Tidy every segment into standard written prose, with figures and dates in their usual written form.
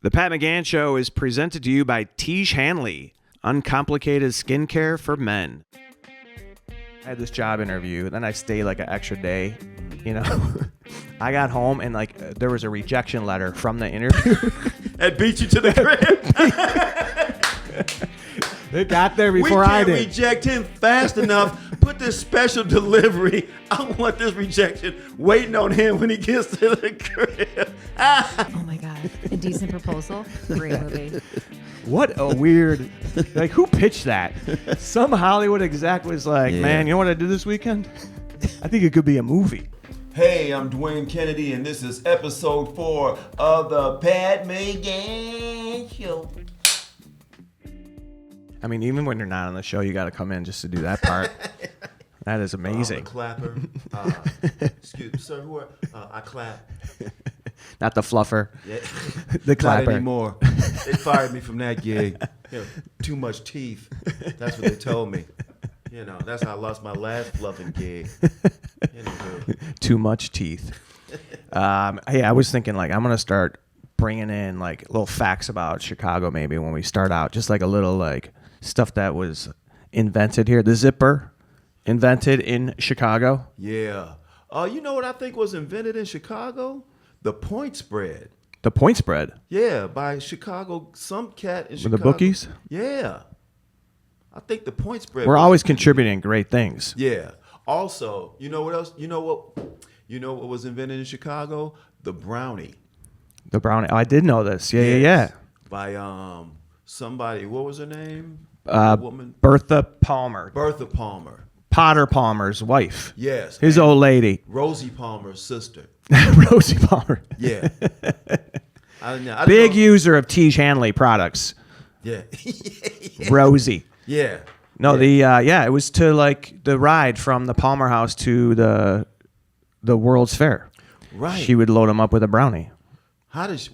The Pat McGann Show is presented to you by Tiege Hanley, uncomplicated skincare for men. I had this job interview, then I stayed like an extra day, you know. I got home and like there was a rejection letter from the interview. That beat you to the crib. It got there before I did. We can't reject him fast enough. Put this special delivery. I want this rejection waiting on him when he gets to the crib. Oh my God. A Decent Proposal. Great movie. What a weird, like who pitched that? Some Hollywood exec was like, man, you know what I did this weekend? I think it could be a movie. Hey, I'm Dwayne Kennedy, and this is episode 4 of the Pat McGann Show. I mean, even when you're not on the show, you got to come in just to do that part. That is amazing. The clapper. Excuse me, sir. I clap. Not the fluffer. Yeah. The clapper. Not anymore. They fired me from that gig. You know, too much teeth. That's what they told me. You know, that's how I lost my last fluffing gig. Too much teeth. Hey, I was thinking like I'm gonna start bringing in like little facts about Chicago maybe when we start out, just like a little like stuff that was invented here. The zipper, invented in Chicago. Yeah. You know what I think was invented in Chicago? The point spread. The point spread. Yeah, by Chicago, some cat in Chicago. With the bookies. Yeah. I think the point spread. We're always contributing great things. Yeah. Also, you know what else? You know what was invented in Chicago? The brownie. The brownie. Oh, I did know this. Yeah. By somebody. What was her name? Woman. Bertha Palmer. Bertha Palmer. Potter Palmer's wife. Yes. His old lady. Rosie Palmer's sister. Rosie Palmer. Yeah. I Big user of Tiege Hanley products. Yeah. Rosie. Yeah. No, it was to like the ride from the Palmer House to the World's Fair. Right. She would load him up with a brownie. How does?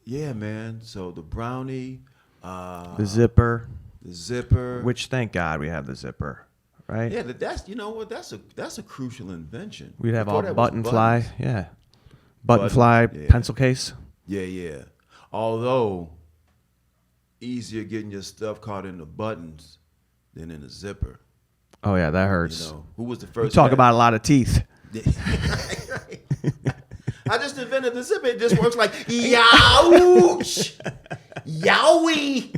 Yeah, man. So the brownie, the zipper, which thank God we have the zipper, right? Yeah, that's you know what? That's a crucial invention. We'd have Before all that button was fly, buttons. yeah, button fly pencil case. Yeah. Although easier getting your stuff caught in the buttons than in the zipper. Oh yeah, that hurts. You know, who was the first? You talk about a lot of teeth. Right. I just invented the zipper. It just works like youch, yowie.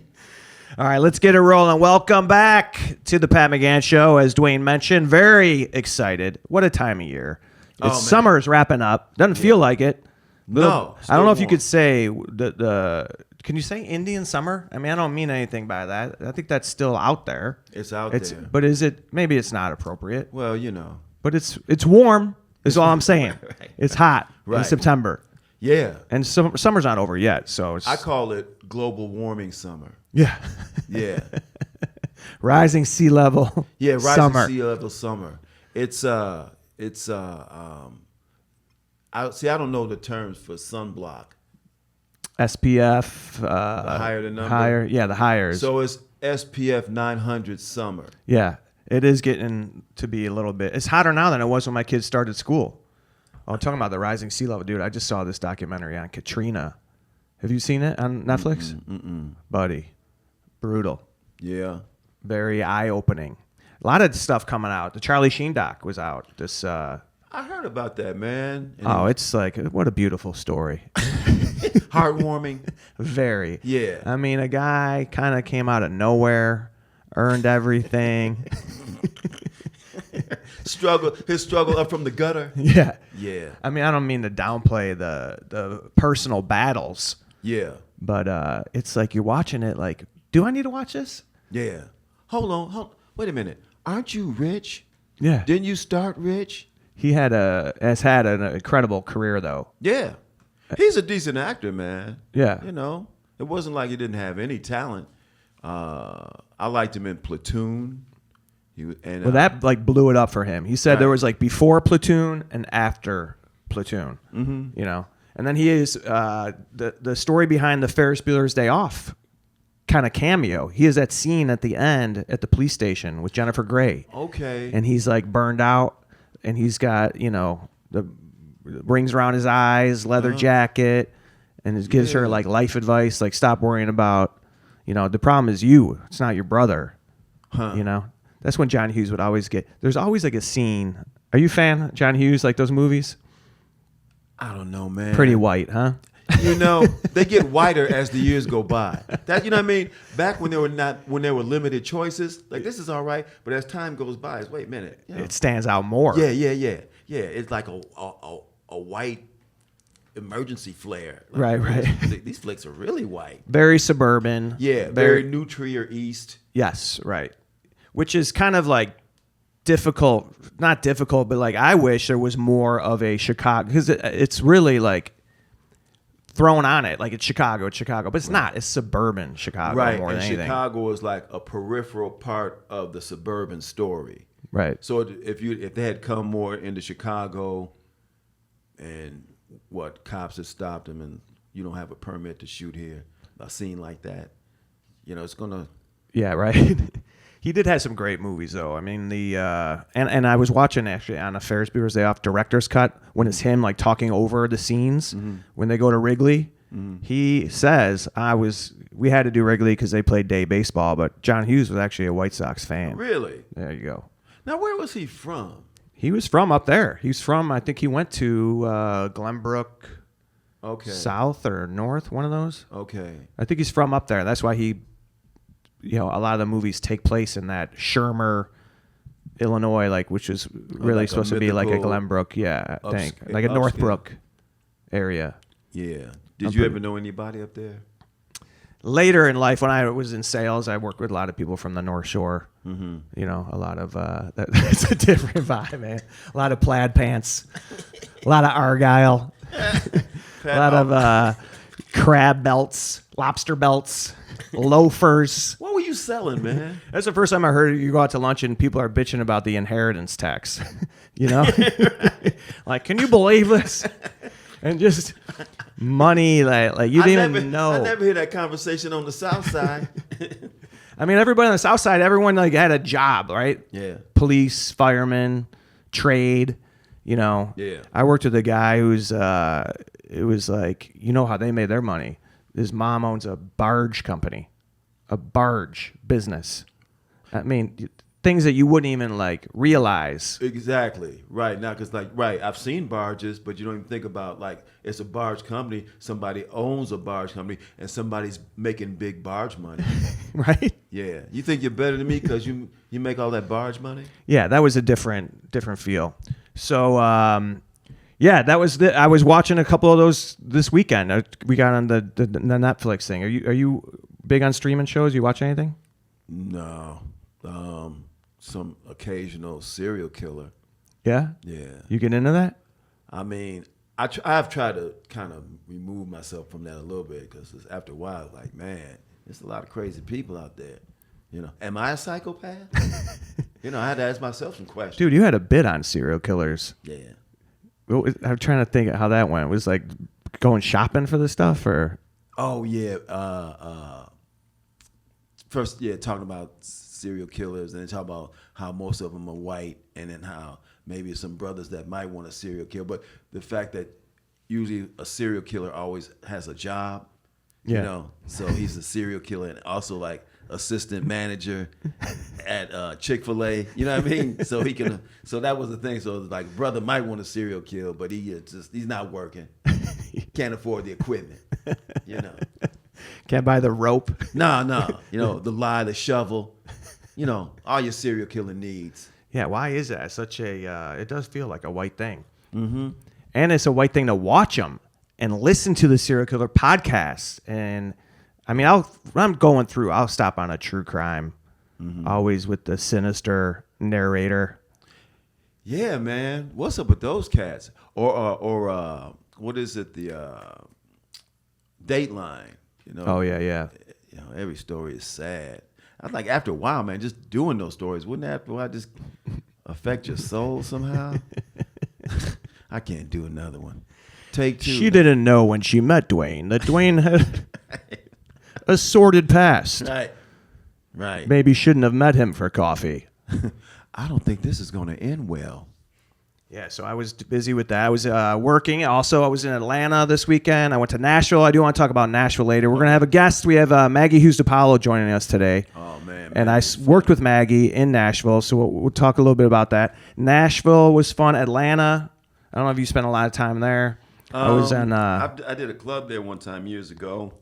All right, let's get it rolling. Welcome back to the Pat McGann Show. As Dwayne mentioned, very excited. What a time of year. Summer's wrapping up. Doesn't feel like it. No. I don't know if you could say the can you say Indian summer? I mean, I don't mean anything by that. I think that's still out there. It's out there. But is it? Maybe it's not appropriate. Well, you know. But it's warm. Is all I'm saying. Right. It's hot in Right. September. Yeah. And summer's not over yet, so I call it global warming summer. Yeah. Yeah. Rising sea level. Yeah, rising summer. sea level summer. I don't know the terms for sunblock. SPF. The higher the number. Higher, yeah, the higher. So it's SPF 900 summer. Yeah, it is getting to be a little bit. It's hotter now than it was when my kids started school. Oh, I'm talking about the rising sea level, dude. I just saw this documentary on Katrina. Have you seen it on Netflix? Buddy, brutal. Yeah. Very eye-opening. A lot of stuff coming out. The Charlie Sheen doc was out. This. I heard about that, man. And it's like, what a beautiful story. Heartwarming. Very. Yeah. I mean, a guy kind of came out of nowhere, earned everything. His struggle up from the gutter. Yeah. Yeah. I mean, I don't mean to downplay the personal battles. Yeah. But it's like you're watching it like, do I need to watch this? Yeah. Hold on. Wait a minute. Aren't you rich? Yeah. Didn't you start rich? He has had an incredible career, though. Yeah. He's a decent actor, man. Yeah. You know, it wasn't like he didn't have any talent. I liked him in Platoon. Well, that like blew it up for him. He said there was like before Platoon and after Platoon. Mm-hmm. You know, and then he is the story behind the Ferris Bueller's Day Off kind of cameo. He is that scene at the end at the police station with Jennifer Grey. Okay. And he's like burned out, and he's got the rings around his eyes, leather jacket, and it gives her like life advice, like stop worrying about, the problem is you. It's not your brother. That's when John Hughes would always get. There's always like a scene. Are you a fan of John Hughes, like those movies? I don't know, man. Pretty white, huh? They get whiter as the years go by. That what I mean? Back when there were limited choices, like this is all right, but as time goes by, it's wait a minute. It stands out more. Yeah. It's like a white emergency flare. Like, right. These flicks are really white. Very suburban. Yeah, very Nutri or East. Yes, right. Which is kind of like difficult, not difficult, but like I wish there was more of a Chicago, because it's really like thrown on it like it's Chicago, but it's not. It's suburban Chicago more than anything. Chicago is like a peripheral part of the suburban story. Right. So if they had come more into Chicago, and cops had stopped them, and you don't have a permit to shoot here, a scene like that, it's gonna. Yeah, right. He did have some great movies, though. I mean, and I was watching actually on a Ferris Bueller's Day Off director's cut when it's him like talking over the scenes when they go to Wrigley. He says we had to do Wrigley because they played day baseball, but John Hughes was actually a White Sox fan. Really? There you go. Now, where was he from? He was from up there. He's from, I think he went to Glenbrook, South or North, one of those. Okay. I think he's from up there. That's why he. A lot of the movies take place in that Shermer, Illinois, like which is really like supposed to be like a Glenbrook, I think, like a Northbrook area. Yeah. Did you ever know anybody up there? Later in life, when I was in sales, I worked with a lot of people from the North Shore. A lot of that's a different vibe, man. A lot of plaid pants, a lot of Argyle, a lot of crab belts, lobster belts. Loafers. What were you selling, man? That's the first time I heard you go out to lunch and people are bitching about the inheritance tax. Like, can you believe this? And just money, like you didn't even know. I never hear that conversation on the South Side. I mean, everybody on the South Side, everyone like had a job, right? Yeah. Police, firemen, trade. Yeah. I worked with a guy who's. It was like how they made their money. His mom owns a barge company, a barge business. I mean, things that you wouldn't even like realize. Exactly. Right. Now, because I've seen barges, but you don't even think about like it's a barge company. Somebody owns a barge company and somebody's making big barge money. Right? Yeah. You think you're better than me because you make all that barge money? Yeah, that was a different feel. So, that was I was watching a couple of those this weekend. We got on the Netflix thing. Are you big on streaming shows? You watch anything? No. Some occasional serial killer. Yeah? Yeah. You get into that? I mean, I've tried to kind of remove myself from that a little bit because after a while, like, man, there's a lot of crazy people out there. Am I a psychopath? I had to ask myself some questions. Dude, you had a bit on serial killers. Yeah. I'm trying to think how that went. It was like going shopping for the stuff, or? Oh yeah. First, talking about serial killers, and then talk about how most of them are white, and then how maybe some brothers that might want a serial kill, but the fact that usually a serial killer always has a job. So he's a serial killer and also like assistant manager at Chick-fil-A. You know what I mean? So he can. So that was the thing. So like, brother might want a serial kill, but he's not working. Can't afford the equipment. Can't buy the rope. No. The lie, the shovel. All your serial killer needs. Yeah. Why is that such a? It does feel like a white thing. Mm-hmm. And it's a white thing to watch them and listen to the serial killer podcasts. And I mean, when I'm going through, I'll stop on a true crime, always with the sinister narrator. Yeah, man. What's up with those cats? Or what is it? The Dateland. Oh yeah. Every story is sad. I like after a while, man, just doing those stories wouldn't that after a while just affect your soul somehow? I can't do another one. Take two. She didn't know when she met Dwayne that Dwayne had a sordid past. Right. Maybe shouldn't have met him for coffee. I don't think this is going to end well. Yeah, so I was busy with that. I was working. Also, I was in Atlanta this weekend. I went to Nashville. I do want to talk about Nashville later. We're going to have a guest. We have Maggie Hughes DePalo joining us today. Oh, man. And I worked with Maggie in Nashville, so we'll talk a little bit about that. Nashville was fun. Atlanta, I don't know if you spent a lot of time there. I was in... I did a club there one time years ago.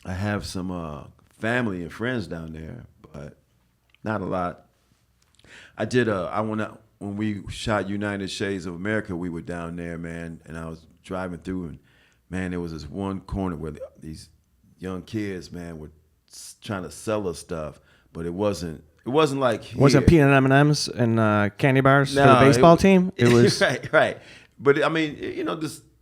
I have some family and friends down there, but not a lot. I went out... When we shot United Shades of America, we were down there, man, and I was driving through, and, man, there was this one corner where these young kids, man, were trying to sell us stuff, but it wasn't like here. Wasn't peanut M&Ms and candy bars for the baseball team? It was... right. But, I mean,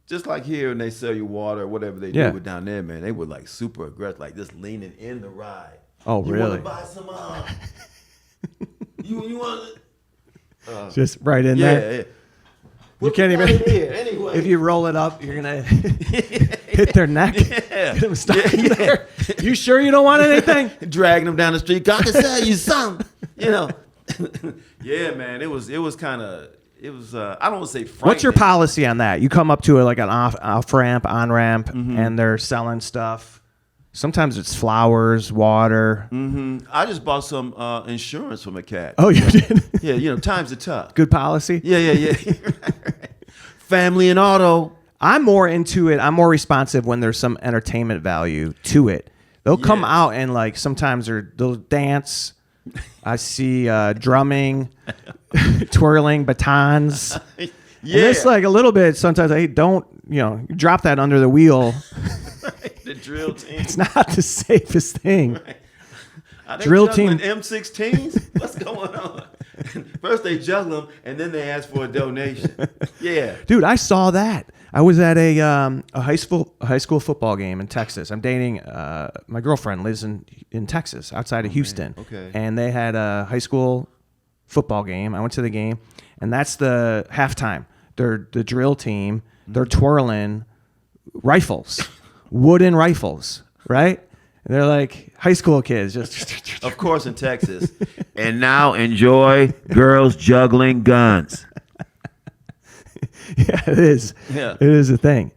just like here, and they sell you water or whatever they do with down there, man, they were, like, super aggressive, like, just leaning in the ride. Oh, really? You want to buy some... you want to... just right in there. Yeah. You can't even. Anyway. If you roll it up, you're gonna hit their neck. Get them stuck in there. You sure you don't want anything? Dragging them down the street. God can sell you something. Yeah, man. It was kind of. It was. I don't want to say frightening. What's your policy on that? You come up to like an off ramp, on ramp, and they're selling stuff. Sometimes it's flowers, water. Mm-hmm. I just bought some insurance from a cat. Oh, you did? Yeah, times are tough. Good policy? Yeah. Family and auto. I'm more into it. I'm more responsive when there's some entertainment value to it. They'll come out and like sometimes they'll dance. I see drumming, twirling batons. Yeah. And it's like a little bit, sometimes I don't, drop that under the wheel. The drill team. It's not the safest thing. Right. Are they drill juggling team M16s? What's going on? First they juggle them, and then they ask for a donation. Yeah, dude, I saw that. I was at a high school football game in Texas. I'm dating my girlfriend lives in Texas, outside of Houston. Man. Okay. And they had a high school football game. I went to the game, and that's the halftime. They're the drill team. They're twirling rifles. Wooden rifles, right? And they're like high school kids, just of course in Texas. And now enjoy girls juggling guns. Yeah, it is. Yeah, it is a thing,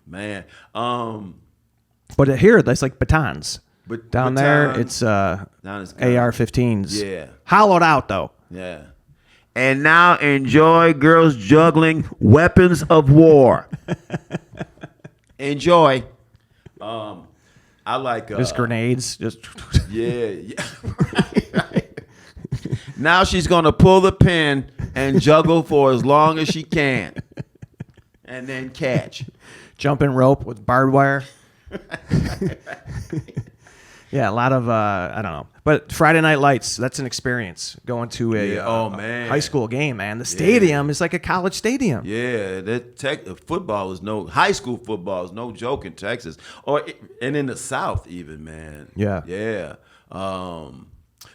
man. But here, that's like batons. But down there, it's AR-15s. Yeah, hollowed out though. Yeah. And now enjoy girls juggling weapons of war. Enjoy. I like just grenades. Just yeah. Right. Now she's gonna pull the pin and juggle for as long as she can, and then catch. Jumping rope with barbed wire. Yeah, a lot of I don't know, but Friday Night Lights. That's an experience going to a high school game, man. The stadium is like a college stadium. Yeah, high school football is no joke in Texas, and in the South even, man. Yeah. Now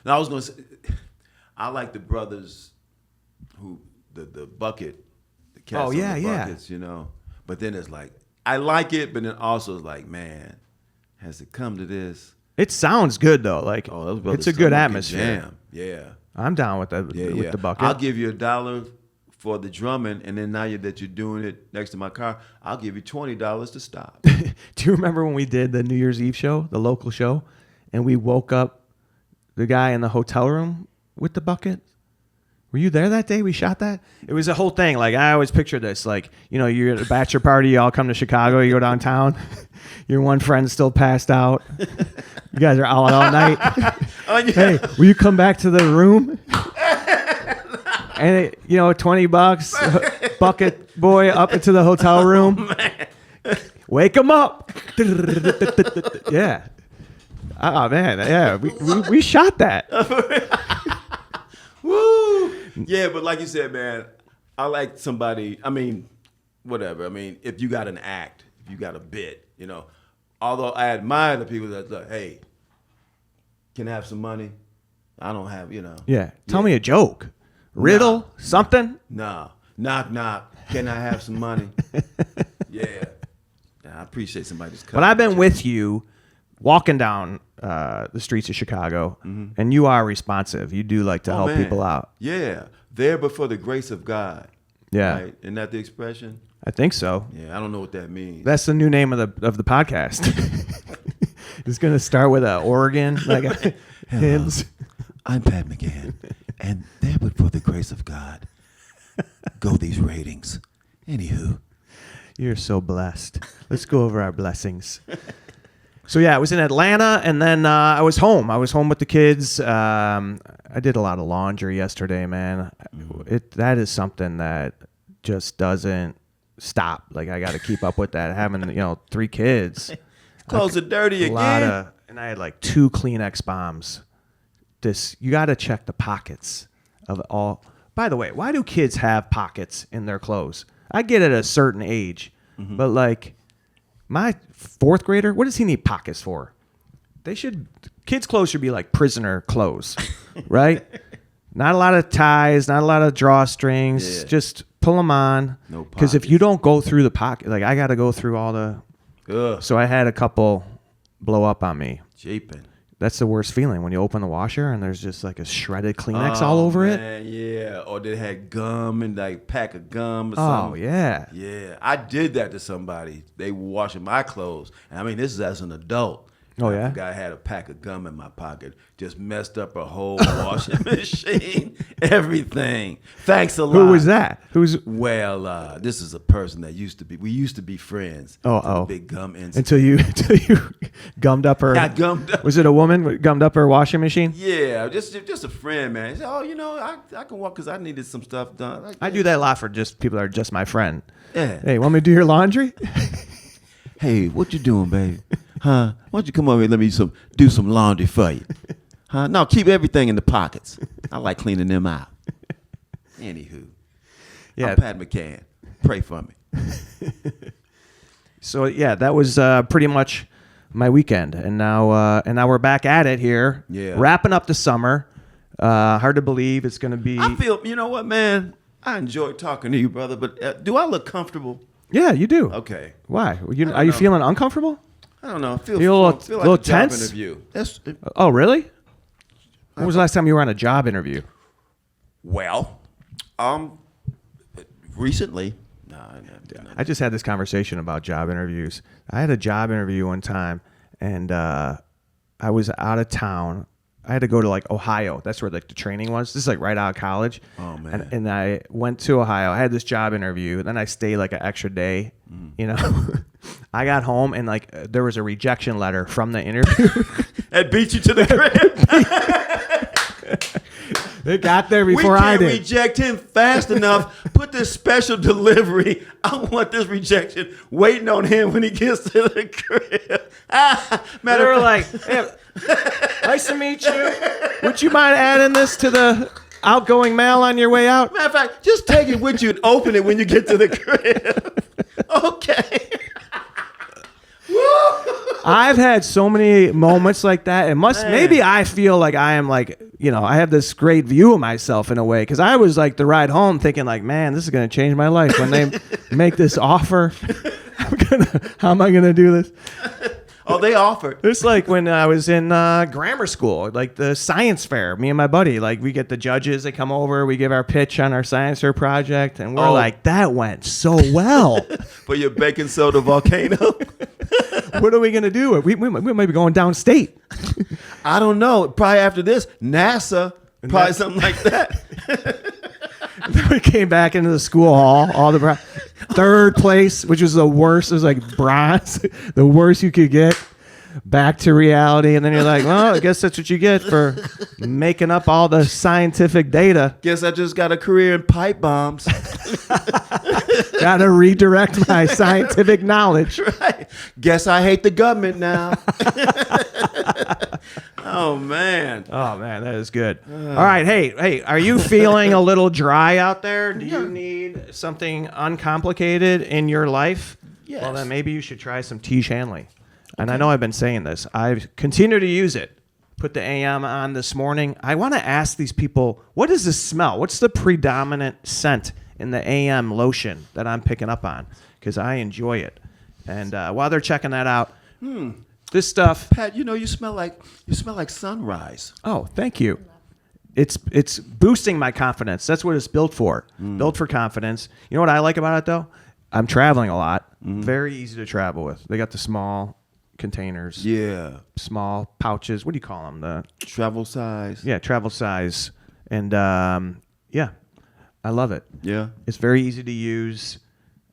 I was gonna say, I like the brothers who the bucket, the cats on the buckets, But then it's like I like it, but then also it's like, man, has it come to this? It sounds good though. Like it's a good atmosphere. Jam. Yeah, I'm down with the bucket. I'll give you $1 for the drumming, and then now that you're doing it next to my car, I'll give you $20 to stop. Do you remember when we did the New Year's Eve show, the local show, and we woke up the guy in the hotel room with the bucket? Were you there that day we shot that? It was a whole thing. Like, I always picture this. Like, you're at a bachelor party, you all come to Chicago, you go downtown. Your one friend's still passed out. You guys are out all night. Hey, will you come back to the room? And, $20, bucket boy up into the hotel room. Wake him up. Yeah. Oh, man. Yeah, we shot that. Woo! Yeah, but like you said, man, I like somebody. I mean, whatever. I mean, if you got an act, if you got a bit, Although I admire the people that like, hey, can I have some money? I don't have, Yeah, tell me a joke, riddle, something. No, knock knock. Can I have some money? Yeah, I appreciate somebody's. But I've been with you, walking down the streets of Chicago, and you are responsive. You do like to help people out. Yeah, there but for the grace of God. Yeah. Right? Isn't that the expression? I think so. Yeah, I don't know what that means. That's the new name of the podcast. It's gonna start with a organ, like hymns. I'm Pat McGann, and there but for the grace of God go these ratings. Anywho. You're so blessed. Let's go over our blessings. So yeah, I was in Atlanta, and then I was home. I was home with the kids. I did a lot of laundry yesterday, man. That is something that just doesn't stop. Like, I got to keep up with that. Having 3 kids, Clothes are dirty again. And I had like 2 Kleenex bombs. You got to check the pockets of all. By the way, why do kids have pockets in their clothes? I get it at a certain age, but like my 4th grader, what does he need pockets for? Kids' clothes should be like prisoner clothes, right? Not a lot of ties, not a lot of drawstrings. Yeah. Just pull them on. No Because if you don't go through the pocket, like I got to go through all the. Ugh. So I had a couple blow up on me. Japing. That's the worst feeling when you open the washer and there's just like a shredded Kleenex all over it. Yeah, or they had gum and like pack of gum or Oh, something. yeah. Yeah, I did that to somebody. They were washing my clothes. And I mean, this is as an adult. Oh, yeah? The guy had a pack of gum in my pocket. Just messed up a whole washing machine. Everything. Thanks a lot. Who was that? Well, this is a person that we used to be friends. Oh. Big gum incident. Until you gummed up her. Got gummed up. Was it a woman gummed up her washing machine? Yeah, just a friend, man. He said, I can walk because I needed some stuff done. Like, I do that a lot for just people that are just my friend. Yeah. Hey, want me to do your laundry? Hey, what you doing, baby? Huh? Why don't you come over here and let me do some laundry for you? Huh? No, keep everything in the pockets. I like cleaning them out. Anywho. Yeah. I'm Pat McGann. Pray for me. So yeah, that was pretty much my weekend, and now we're back at it here. Yeah. Wrapping up the summer. Hard to believe it's going to be. I feel, you know what, man? I enjoy talking to you, brother, but do I look comfortable? Yeah, you do. Okay. Why? Are you feeling uncomfortable? I don't know. I feel You're a like little a job tense? interview. Oh, really? When was the last time you were on a job interview? Well, recently. No. I just had this conversation about job interviews. I had a job interview one time, and I was out of town. I had to go to like Ohio. That's where like the training was. This is like right out of college. Oh man! And I went to Ohio. I had this job interview. Then I stayed like an extra day. I got home and like there was a rejection letter from the interview. That beat you to the crib. They got there before I did. We can't reject him fast enough. Put this special delivery. I want this rejection waiting on him when he gets to the crib. They were like, hey, nice to meet you. Would you mind adding this to the outgoing mail on your way out? Matter of fact, just take it with you and open it when you get to the crib. Okay. I've had so many moments like that. Maybe I feel like I am like, I have this great view of myself in a way. Cause I was like the ride home thinking like, man, this is going to change my life when they make this offer. How am I going to do this? Oh, they offered. It's like when I was in grammar school, like the science fair, me and my buddy, like we get the judges, they come over, we give our pitch on our science fair project. And we're like, that went so well. For your baking soda volcano. What are we going to do? We might be going downstate. I don't know. Probably after this, NASA, probably something like that. Then we came back into the school hall, third place, which was the worst. It was like bronze, the worst you could get. Back to reality, and then you're like, well, I guess that's what you get for making up all the scientific data. Guess I just got a career in pipe bombs. Got to redirect my scientific knowledge. Right. Guess I hate the government now. Oh man, that is good. All right, hey, are you feeling a little dry out there? Do you need something uncomplicated in your life? Yes. Well, then maybe you should try some tea Shanley. And I know I've been saying this. I've continued to use it. Put the AM on this morning. I want to ask these people, what is the smell? What's the predominant scent in the AM lotion that I'm picking up on? Because I enjoy it. And while they're checking that out, this stuff. Pat, you smell like sunrise. Oh, thank you. it's boosting my confidence. That's what it's built for. Built for confidence. You know what I like about it though? I'm traveling a lot. Very easy to travel with. They got the small containers. Yeah. Small pouches. What do you call them? The Travel size. Yeah, travel size. And yeah, I love it. Yeah. It's very easy to use,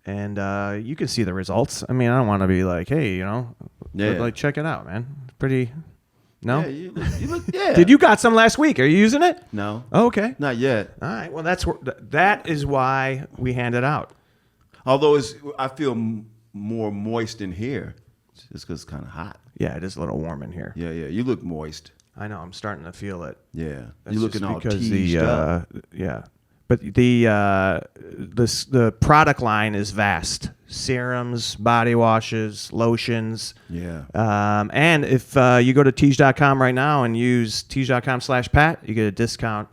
and you can see the results. I mean, I don't want to be like, hey, but, like, check it out, man. Pretty. No. Yeah, you look. Yeah. Did you got some last week? Are you using it? No. Oh, okay. Not yet. All right. Well, that is why we hand it out. Although I feel more moist in here, just because it's kind of hot. Yeah, it is a little warm in here. Yeah. You look moist. I know. I'm starting to feel it. Yeah. That's You're looking just all because teased up. Yeah. But the product line is vast. Serums, body washes, lotions. Yeah. And if you go to Teej.com right now and use Teej.com/Pat, you get a discount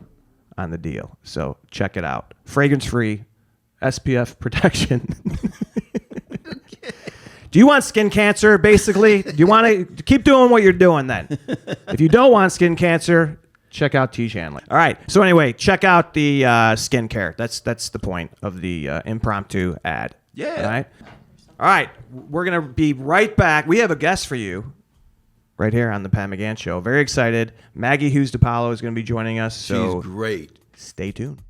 on the deal. So check it out. Fragrance free, SPF protection. Do you want skin cancer, basically? Do you want to keep doing what you're doing then? If you don't want skin cancer, check out Teej Handling. All right. So anyway, check out the skincare. That's the point of the impromptu ad. Yeah. All right. We're going to be right back. We have a guest for you right here on the Pat McGann Show. Very excited. Maggie Hughes DePalo is going to be joining us. So She's great. Stay tuned.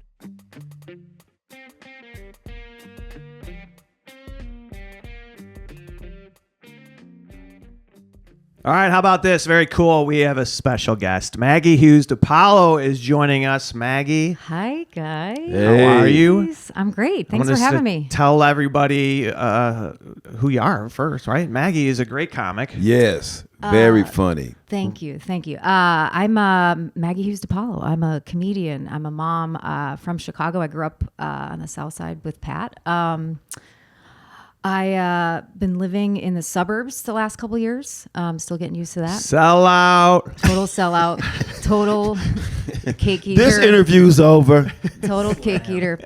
All right, how about this? Very cool. We have a special guest. Maggie Hughes DePalo is joining us. Maggie, Hi, guys. how are you? I'm great. Thanks for having me. Tell everybody who you are first, right? Maggie is a great comic. Yes. Very funny. Thank you. I'm Maggie Hughes DePalo. I'm a comedian. I'm a mom from Chicago. I grew up on the South Side with Pat. I been living in the suburbs the last couple of years. Still getting used to that. Sell out. Total sellout. Total cake eater. This interview's over. Total cake eater.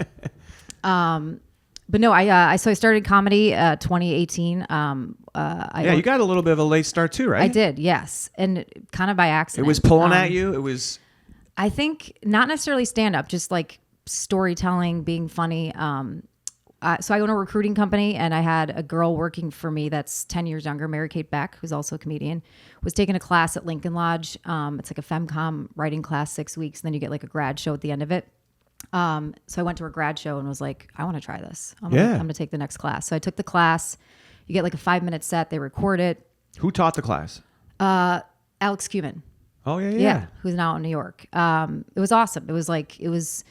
But no, I started comedy 2018. You got a little bit of a late start too, right? I did, yes, and kind of by accident. It was pulling at you. It was. I think not necessarily stand up, just like storytelling, being funny. So I own a recruiting company, and I had a girl working for me that's 10 years younger, Mary Kate Beck, who's also a comedian, was taking a class at Lincoln Lodge. It's like a femcom writing class, 6 weeks, and then you get like a grad show at the end of it. So I went to her grad show and was like, I want to try this. I'm going to take the next class. So I took the class. You get like a 5-minute set. They record it. Who taught the class? Alex Cuban. Oh, yeah. Who's now in New York. It was awesome. It was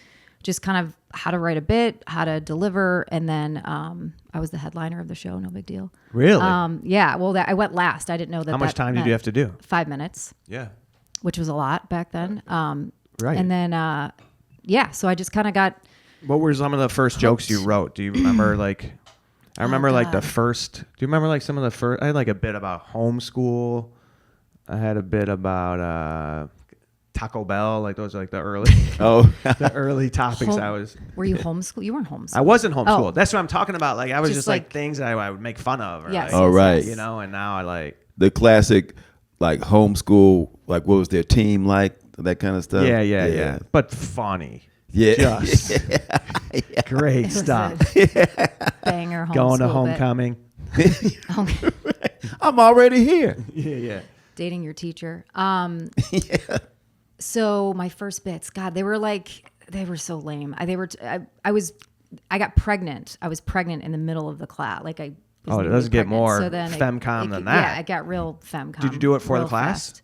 just kind of how to write a bit, how to deliver, and then I was the headliner of the show. No big deal. Really? Yeah. Well, I went last. I didn't know that. How much time did you have to do? 5 minutes. Yeah. Which was a lot back then. Right. And then, so I just kind of got. What were some of the first jokes you wrote? Do you remember I remember the first. Do you remember some of the first? I had like a bit about homeschool. I had a bit about Taco Bell. Like those are like the early. The early topics. Were you homeschooled? You weren't homeschooled. I wasn't homeschooled. Oh. That's what I'm talking about. Like I was just like things that I would make fun of. Or yes. All right. You know, and now I like the classic, like homeschool. Like what was their team like? That kind of stuff. Yeah. But funny. Yeah. Just great stuff. Banger homeschool Going to bit. homecoming. Okay. I'm already here. Yeah. Dating your teacher. So my first bits, God, they were so lame. I got pregnant. I was pregnant in the middle of the class. Like it doesn't get more femcom than that. Yeah, it got real femcom. Did you do it for the class?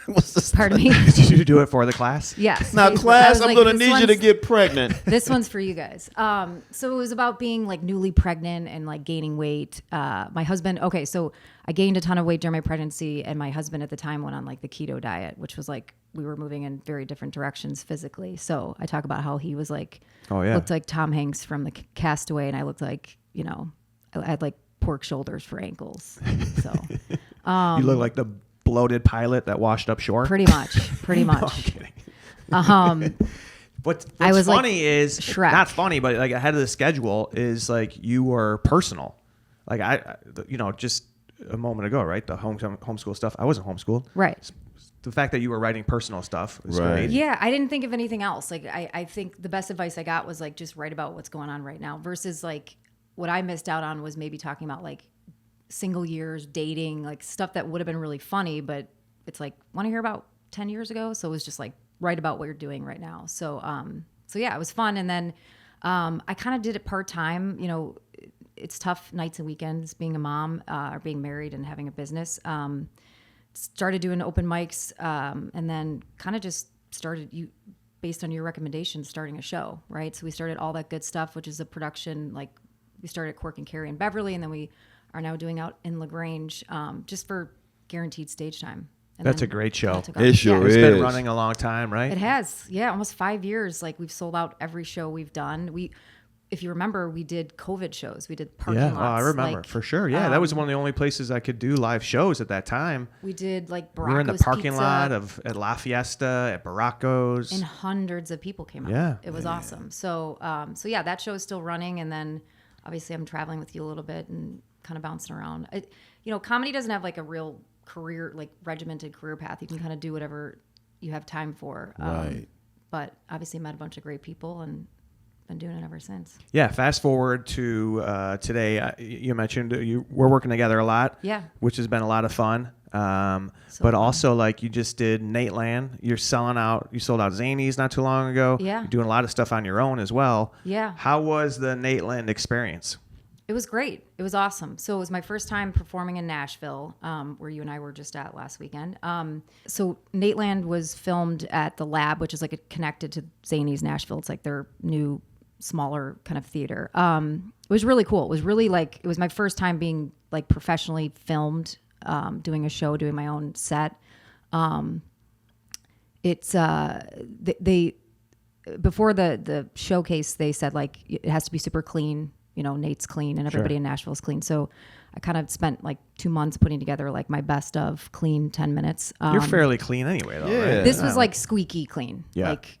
What's this? Pardon me? Did you do it for the class? Yes. Now, class, I'm going to need you to get. get pregnant. This one's for you guys. So it was about being like newly pregnant and like gaining weight. My husband, so I gained a ton of weight during my pregnancy, and my husband at the time went on like the keto diet, which was like we were moving in very different directions physically. So I talk about how he was like, looked like Tom Hanks from the Castaway, and I looked like, I had like pork shoulders for ankles. So you look like the bloated pilot that washed up shore. Pretty much. No, I'm kidding. What's funny is Shrek. Not funny, but like ahead of the schedule is like you were personal. Like I just a moment ago, right? The homeschool stuff. I wasn't homeschooled. Right. The fact that you were writing personal stuff was Right. great. Yeah, I didn't think of anything else. Like I think the best advice I got was like just write about what's going on right now versus like what I missed out on was maybe talking about like single years, dating, like stuff that would have been really funny, but it's like, want to hear about 10 years ago? So it was just like write about what you're doing right now. So yeah, it was fun. And then I kind of did it part-time. You know, it's tough nights and weekends being a mom or being married and having a business. Started doing open mics and then kind of just started based on your recommendations, starting a show, right? So we started All That Good Stuff, which is a production, like we started at Cork and Carey in Beverly, and then we are now doing out in LaGrange just for guaranteed stage time. And That's a great show. It sure It's is. been running a long time, right? It has, yeah, almost 5 years. Like we've sold out every show we've done. If you remember, we did COVID shows. We did parking lots. I remember like, for sure. Yeah, that was one of the only places I could do live shows at that time. We did like Baracco's We were in the parking Pizza, lot at La Fiesta, at Baracco's. and hundreds of people came out. Yeah. It was awesome. So yeah, that show is still running, and then obviously I'm traveling with you a little bit and kind of bouncing around. Comedy doesn't have like a real career, like regimented career path. You can kind of do whatever you have time for. Right. But obviously met a bunch of great people and been doing it ever since. Yeah, fast forward to today. You mentioned we're working together a lot. Yeah. Which has been a lot of fun. But fun. also, like, you just did Nateland. You're selling out. You sold out Zanies not too long ago. Yeah. You're doing a lot of stuff on your own as well. Yeah. How was the Nateland experience? It was great. It was awesome. So it was my first time performing in Nashville, where you and I were just at last weekend. So Nateland was filmed at the Lab, which is like connected to Zanies Nashville. It's like their new, smaller kind of theater. It was really cool. It was really like, it was my first time being like professionally filmed, doing a show, doing my own set. They before the showcase, they said like it has to be super clean. You know, Nate's clean and everybody in Nashville is clean. So I kind of spent like 2 months putting together like my best of clean 10 minutes. You're fairly clean anyway, though, Yeah. right? This was like squeaky clean. Yeah. Like,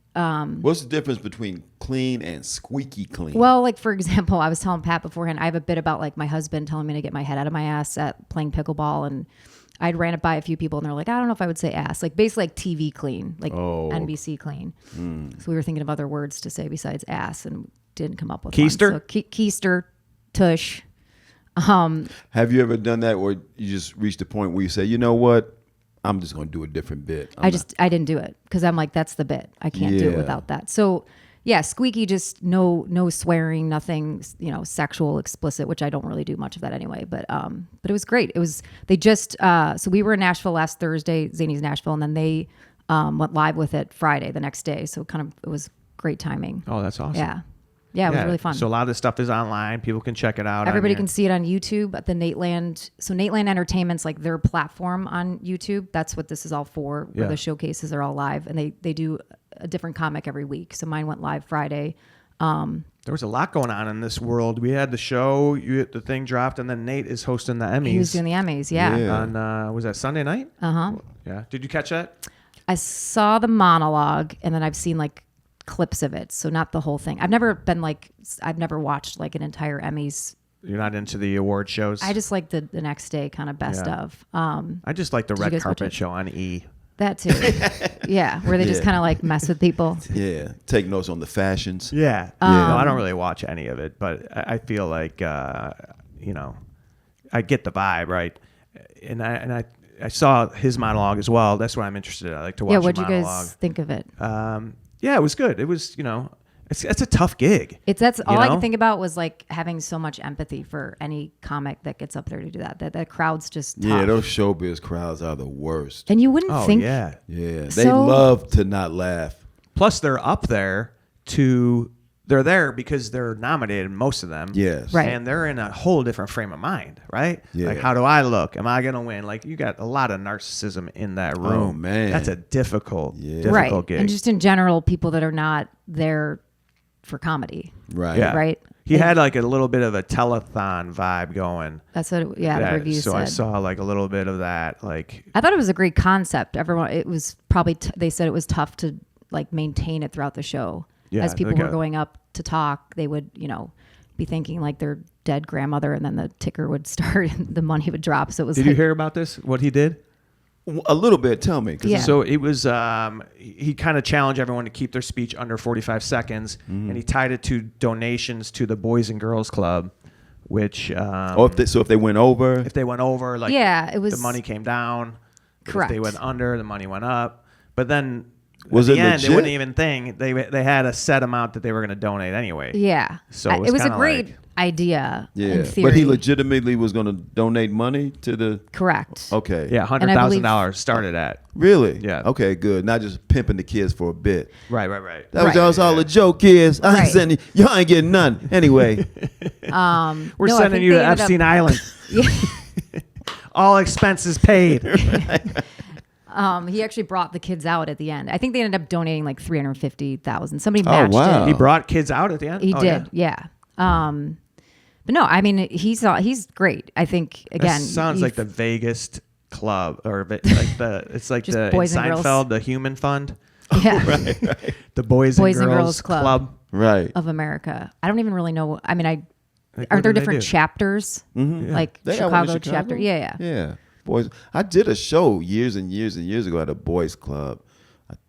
What's the difference between clean and squeaky clean? well, like for example, I was telling Pat beforehand, I have a bit about like my husband telling me to get my head out of my ass at playing pickleball, and I'd ran it by a few people and they're like, I don't know if I would say ass, like basically like TV clean, like NBC clean. So we were thinking of other words to say besides ass and didn't come up with Keister? one. So keister, tush. Have you ever done that, or you just reached the point where you say, you know what, I'm just going to do a different bit? I didn't do it because I'm like, that's the bit. I can't do it Yeah. without that. So yeah, squeaky, just no swearing, nothing, sexual, explicit, which I don't really do much of that anyway. But it was great. So we were in Nashville last Thursday, Zanies Nashville, and then they went live with it Friday, the next day. So it was great timing. Oh, that's awesome. Yeah. Yeah, it was really fun. So a lot of this stuff is online. People can check it out. Everybody can see it on YouTube at the Nateland. So Nateland Entertainment's like their platform on YouTube. That's what this is all for, where the showcases are all live. And they do a different comic every week. So mine went live Friday. There was a lot going on in this world. We had the show, the thing dropped, and then Nate is hosting the Emmys. He was doing the Emmys, yeah. On, was that Sunday night? Uh-huh. Yeah. Did you catch that? I saw the monologue, and then I've seen like clips of it, so not the whole thing. I've never watched like an entire Emmys. You're not into the award shows? I just like the next day kind of best of. I just like the Did you red guys watch carpet it? show on E! That too. Yeah, where they just kind of like mess with people. Yeah, take notes on the fashions. Yeah. No, I don't really watch any of it, but I feel like, I get the vibe, right? And I saw his monologue as well. That's what I'm interested in. I like to watch Yeah, the what'd you monologue. guys think of it? Yeah, it was good. It was, it's a tough gig. That's all I know? could think about was like having so much empathy for any comic that gets up there to do that. That crowd's just tough. Yeah, those showbiz crowds are the worst. And you wouldn't Oh, think. yeah. Yeah, they So- love to not laugh. Plus, they're up there they're there because they're nominated, most of them. Yes. Right. And they're in a whole different frame of mind, right? Yeah. Like, how do I look? Am I going to win? Like, you got a lot of narcissism in that room. Oh, man. That's a difficult Right. gig. And just in general, people that are not there for comedy. Right. Yeah. Right. He had like a little bit of a telethon vibe going. That's what, the review so said. I saw like a little bit of that. Like, I thought it was a great concept. It was probably, they said it was tough to like maintain it throughout the show. Yeah, As people like were going up to talk, they would, be thinking like they're dead grandmother, and then the ticker would start and the money would drop. So it was. Did you hear about this? What he did? A little bit. Tell me. Yeah. So it was, he kind of challenged everyone to keep their speech under 45 seconds, and he tied it to donations to the Boys and Girls Club, which... if they went over? If they went over, like, it was, the money came down. Correct. If they went under, the money went up. But then Was at it the end, legit? they wouldn't even think. They had a set amount that they were going to donate anyway. Yeah. So it was a kinda great like- idea. Yeah. In theory. But he legitimately was going to donate money to the... Correct. Okay. Yeah, $100,000 started at. Really? Yeah. Okay, good. Not just pimping the kids for a bit. Right. That was all a joke, kids. I ain't Right. sending y'all ain't getting none. Anyway. We're No, I sending think you they to ended Epstein up- Island. All expenses paid. He actually brought the kids out at the end. I think they ended up donating like $350,000. Somebody matched wow. it. He brought kids out at the end? He Oh, did, yeah. But no, I mean he's great. I think again, This sounds like the Vegas club, or like it's like Just the in Boys and Girls. Seinfeld, the Human Fund, yeah, the Boys and Girls Club. Right. of America. I don't even really know. I mean, Like, aren't what there do they different do? chapters? Like They got one in Chicago chapter. Yeah. Yeah. Boys. I did a show years and years and years ago at a boys club.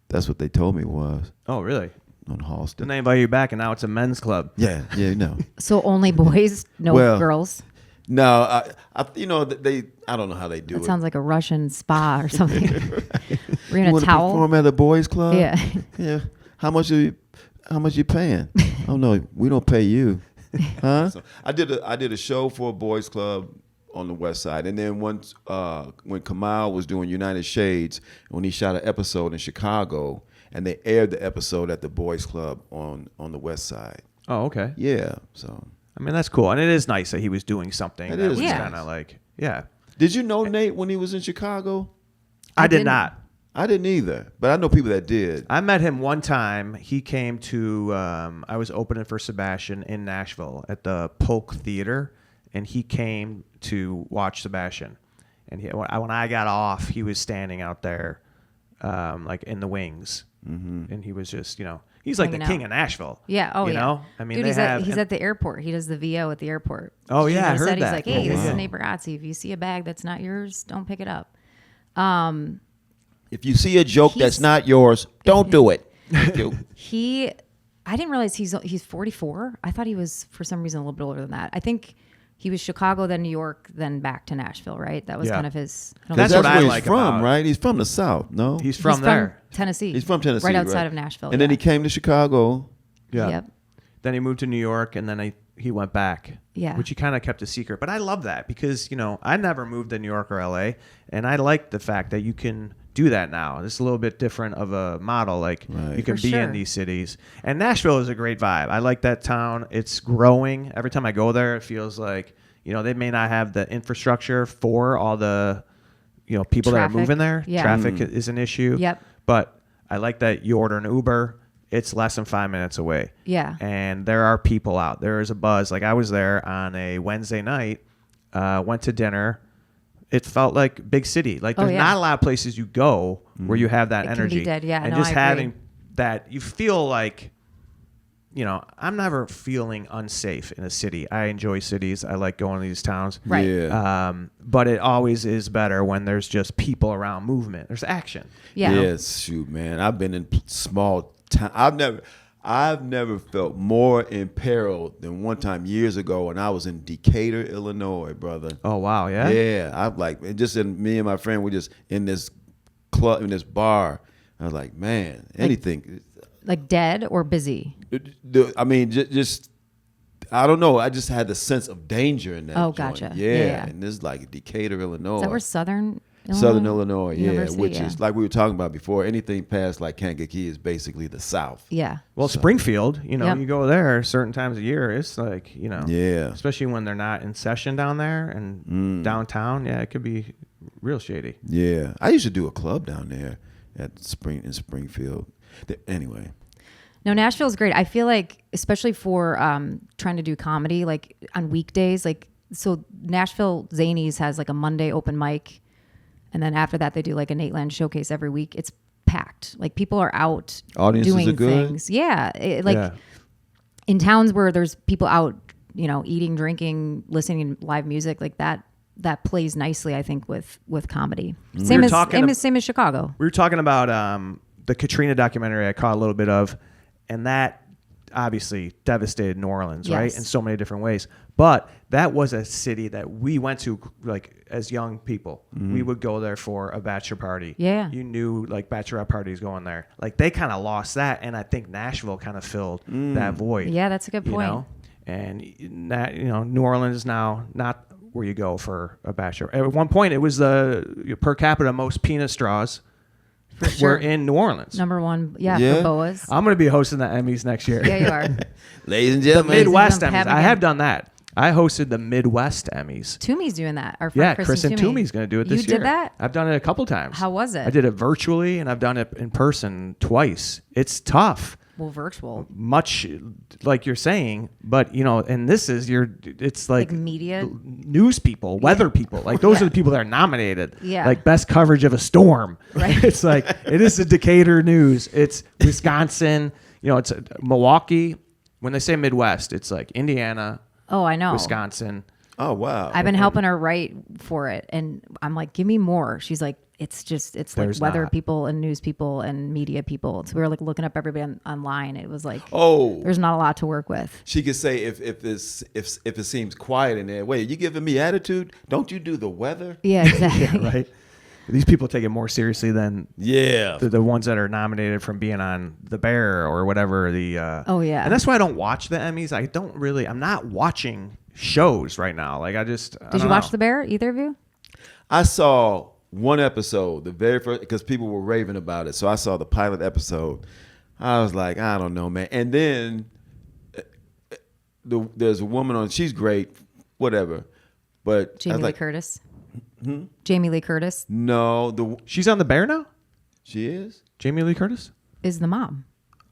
That's what they told me it was Oh, really? on Halston. Then they invite you back, and now it's a men's club. Yeah, no. So only boys, no Well, girls. No, I I don't know how they do That it. sounds like a Russian spa or something. We're in You a want to towel. perform at a boys club? Yeah. Yeah. How much you paying? Oh no, we don't pay you. Huh? So I did a show for a boys club on the west side, and then once when Kamal was doing United Shades, when he shot an episode in Chicago, and they aired the episode at the boys club on the west side. Oh, okay. Yeah. So I mean, that's cool, and it is nice that he was doing something It that is was nice. kind of like, yeah. did you know Nate when he was in Chicago? I did didn't. not. I didn't either, but I know people that did. I met him one time. He came to, I was opening for Sebastian in Nashville at the Polk Theater, and he came to watch Sebastian. And when I got off, he was standing out there, like in the wings. Mm-hmm. And he was just, he's like Hanging the out. king of Nashville. Yeah. Oh, you yeah. know? I mean, dude, they he's at the airport. He does the VO at the airport. Oh, Did you yeah, I notice heard He's that. like, hey, Oh, this is wow. Nate Bargatze. If you see a bag that's not yours, don't pick it up. If you see a joke that's He's- not yours, don't do it. Thank you. I didn't realize he's 44. I thought he was, for some reason, a little bit older than that. I think he was Chicago, then New York, then back to Nashville, right? That was Yeah. kind of his. I don't That's think- what where I he's like from, about- right? He's from the South, no? He's from there. Tennessee. He's from Tennessee, right outside of Nashville. And then he came to Chicago. Yeah. Yep. Then he moved to New York, and then he went back. Yeah. Which he kind of kept a secret. But I love that because, I never moved to New York or LA, and I like the fact that you can do that now. It's a little bit different of a model. Like, Right. you can For be sure. in these cities. And Nashville is a great vibe. I like that town. It's growing. Every time I go there, it feels like, they may not have the infrastructure for all the, people that are Traffic. moving there. Yeah. Traffic is an issue. Yep. But I like that you order an Uber. It's less than 5 minutes away. Yeah. And there are people out. There is a buzz. Like I was there on a Wednesday night, went to dinner. It felt like big city. Like there's yeah. not a lot of places you go where you have that It can be energy. dead. Yeah, And no, just I agree. having that, you feel like, I'm never feeling unsafe in a city. I enjoy cities. I like going to these towns. Right. Yeah. But it always is better when there's just people around, movement. There's action. Yeah. Yes, shoot, man. I've been in small town. I've never felt more in peril than one time years ago when I was in Decatur, Illinois, brother. Oh, wow. Yeah? Yeah, I'm like, me and my friend were just in this club, in this bar. I was like, man, anything. Like dead or busy? I mean, just I don't know. I just had the sense of danger in that. Oh, joint. gotcha. Yeah, Yeah. and this is like Decatur, Illinois. Is that where Southern Illinois, yeah, University? which Yeah. is like we were talking about before. Anything past like Kankakee is basically the South. Yeah. Well, Springfield, Yep. you go there certain times of year. It's like, Yeah. especially when they're not in session down there and downtown. Yeah, it could be real shady. Yeah, I used to do a club down there in Springfield. Anyway, No, Nashville's great. I feel like, especially for trying to do comedy, like on weekdays, so Nashville Zanies has like a Monday open mic. And then after that, they do like a Nateland showcase every week. It's packed. Like people are out Audiences doing are good? things. Yeah. Yeah. In towns where there's people out eating, drinking, listening to live music like that. That plays nicely, I think, with comedy. Same as Chicago. We were talking about the Katrina documentary I caught a little bit of, and that obviously devastated New Orleans, right, in so many different ways. But that was a city that we went to, like, as young people. We would go there for a bachelor party. Yeah. You knew, like, bachelorette parties going there. Like, they kind of lost that, and I think Nashville kind of filled that void. Yeah, that's a good point. You know? And that, New Orleans is now not where you go for a bachelor. At one point, it was the per capita most penis straws were in New Orleans. Number one, for boas. I'm going to be hosting the Emmys next year. Yeah, you are. Ladies and The gentlemen. Midwest Pat Emmys. I have done that. I hosted the Midwest Emmys. Toomey's doing that. Our friend Kristen Toomey's going to do it this year. You did that? I've done it a couple times. How was it? I did it virtually, and I've done it in person twice. It's tough. Well, virtual. Much like you're saying, but and this is it's like media news people, weather people, like those are the people that are nominated. Yeah. Like best coverage of a storm. Right. It's like it is the Decatur news. It's Wisconsin, it's Milwaukee. When they say Midwest, it's like Indiana. Oh, I know. Wisconsin. Oh, wow. I've been helping her write for it, and I'm like, give me more. She's like, it's like There's weather not. people and news people and media people. So we were like looking up everybody online. It was like, Oh, there's not a lot to work with. she could say if it seems quiet in there, wait, you giving me attitude? Don't you do the weather? Yeah, exactly. Right. These people take it more seriously than Yeah. the ones that are nominated from being on The Bear or whatever. Oh, yeah. And that's why I don't watch the Emmys. I'm not watching shows right now. Like Did you watch The Bear? Either of you? I saw one episode, the very first, because people were raving about it. So I saw the pilot episode. I was like, I don't know, man. And then there's a woman on, she's great, whatever. But Jamie Lee Curtis. Jamie Lee Curtis No, she's on The Bear now? she is. Jamie Lee Curtis? is the mom.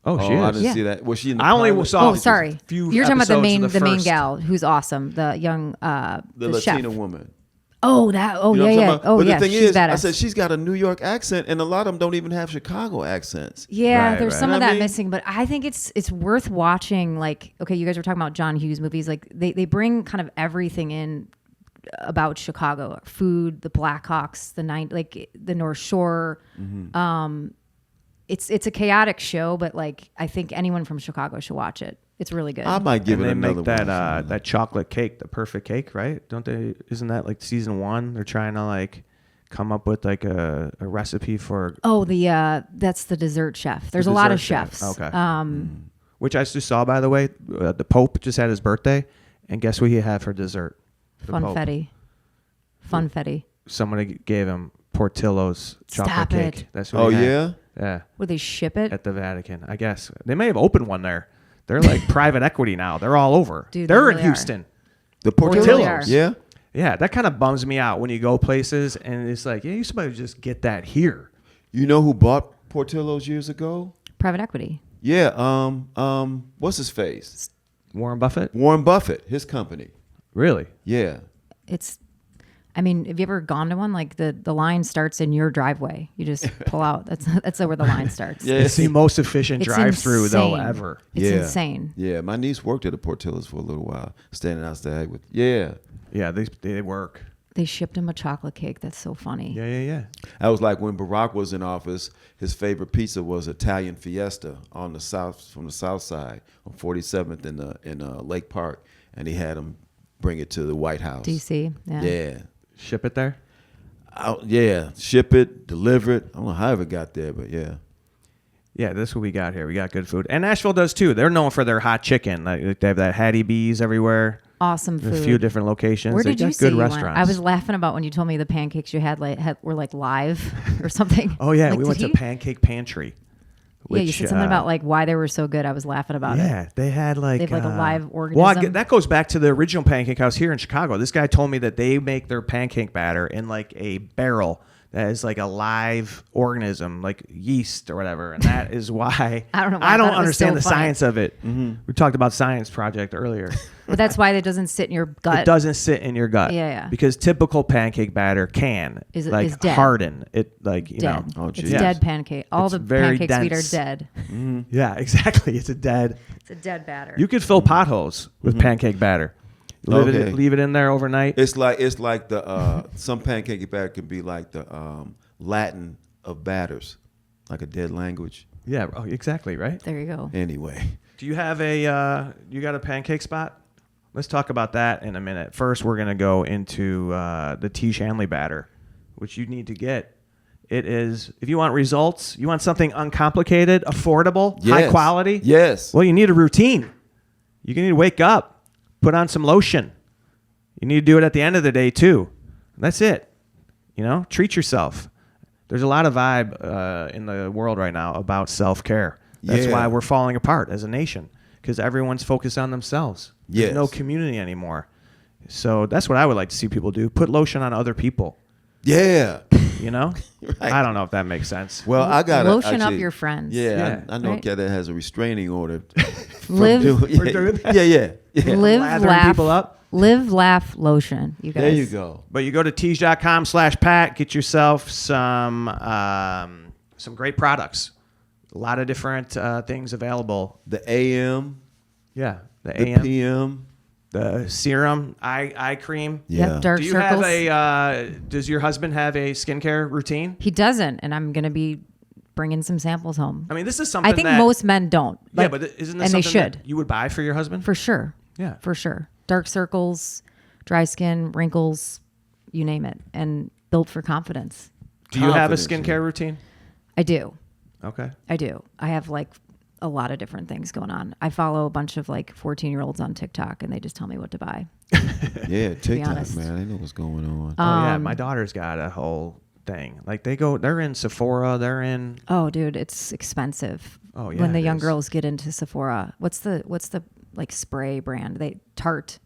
Oh, she I is. didn't Yeah. see that. Was she in the I only pilot? saw Oh, sorry. few You're talking about the episodes of main first. gal who's awesome, the young the chef. Latina woman. Oh, that. Oh, You know what I'm yeah. talking about? Oh, But yeah. the thing She's is, badass. I said she's got a New York accent, and a lot of them don't even have Chicago accents. Yeah, Right, there's right. some You of know what I that mean? missing, but I think it's worth watching. Like, okay, you guys were talking about John Hughes movies. Like, they bring kind of everything in about Chicago: food, the Blackhawks, the North Shore. Mm-hmm. It's a chaotic show, but like I think anyone from Chicago should watch it. It's really good. I might give And it they another make that one. that chocolate cake, the perfect cake, right? Don't they? Isn't that like season 1? They're trying to like come up with like a recipe for that's the dessert chef. There's a lot of dessert chefs. chef. Okay. Which I just saw, by the way. The Pope just had his birthday, and guess what he had for dessert? The Pope. Funfetti. Somebody gave him Portillo's chocolate Stop cake. it. That's what Oh, he had. yeah? Yeah. Would they ship it? At the Vatican, I guess. They may have opened one there. They're like private equity now. They're all over. Dude, they're they in really Houston. The Portillo's. Portillo's. Yeah. Yeah, that kind of bums me out when you go places and it's like, yeah, you supposed to just get that here. You know who bought Portillo's years ago? Private equity. Yeah. What's his face? Warren Buffett? Warren Buffett, his company. Really? Yeah. Have you ever gone to one? Like the line starts in your driveway. You just pull out. That's where the line starts. Yeah. It's the most efficient It's drive-through though insane. ever. It's Yeah. insane. Yeah. My niece worked at a Portillo's for a little while, standing outside with. Yeah. Yeah, they work. They shipped him a chocolate cake. That's so funny. Yeah. That was like when Barack was in office. His favorite pizza was Italian Fiesta on the from the south side on 47th in Lake Park, and he had him bring it to the White House. DC. Yeah. Yeah. Ship it there? Yeah. Ship it, deliver it. I don't know how it got there, but yeah. Yeah, this is what we got here. We got good food. And Nashville does too. They're known for their hot chicken. Like they have that Hattie B's everywhere. Awesome food. A few different locations. Where They did you got say good you restaurants. went? I was laughing about when you told me the pancakes you had were like live or something. Oh yeah, Like, we did went to he? Pancake Pantry. Yeah, you which, said something about like why they were so good. I was laughing about it. Yeah, they had like They have, like, a live Well, organism. that goes back to the original pancake house here in Chicago. This guy told me that they make their pancake batter in like a barrel that is like a live organism, like yeast or whatever, and that is why I don't know why I I don't thought it was understand so the funny. science of it. We talked about Science Project earlier. But that's why it doesn't sit in your gut. It doesn't sit in your gut. Yeah. Because typical pancake batter Is like harden. It like you dead. know. Oh, It's geez. dead pancake. All It's the very pancakes we eat are dense. dead. Yeah, exactly. It's a dead. It's a dead batter. You could fill potholes with pancake batter. Okay. Leave it in there overnight. It's like the some pancake batter can be like the Latin of batters, like a dead language. Yeah, exactly, right? There you go. Anyway, Do you have you got a pancake spot? Let's talk about that in a minute. First, we're going to go into the T. Shanley batter, which you need to get. It is, if you want results, you want something uncomplicated, affordable, high Yes. quality. Yes. Well, you need a routine. You need to wake up, put on some lotion. You need to do it at the end of the day too. That's it. Treat yourself. There's a lot of vibe in the world right now about self-care. That's Yeah. why we're falling apart as a nation, because everyone's focused on themselves. There's Yes. no community anymore. So that's what I would like to see people do. Put lotion on other people. yeah. Right. I don't know if that makes sense. Well, I got Lotion up your friends. Yeah, Yeah. I know Right. Kat that has a restraining order. Live, For doing that? Yeah. live, Lathering laugh, people up. live, laugh, lotion. You guys. There you go. But you go to tees.com/Pat, get yourself some great products. A lot of different things available. The AM, Yeah, the the AM, PM. the serum, eye cream. Yeah. Yep, dark Do you circles. have does your husband have a skincare routine? He doesn't, and I'm gonna be bringing some samples home. I mean, this is something I think that, most men don't. Yeah, Like, but isn't this and they something should that you would buy for your husband? for sure. Yeah. For sure. Dark circles, dry skin, wrinkles, you name it, and built for confidence. Do you have a Confidence, skincare routine? I do. Okay. I do. I have like a lot of different things going on. I follow a bunch of like 14-year-olds on TikTok, and they just tell me what to buy. Yeah, TikTok, honest. man. They know what's going on. Oh yeah, my daughter's got a whole thing. Like they're in Sephora, they're in. Oh, dude, it's expensive. Oh, yeah, when the it young is. girls get into Sephora, what's the like spray brand? Tarte.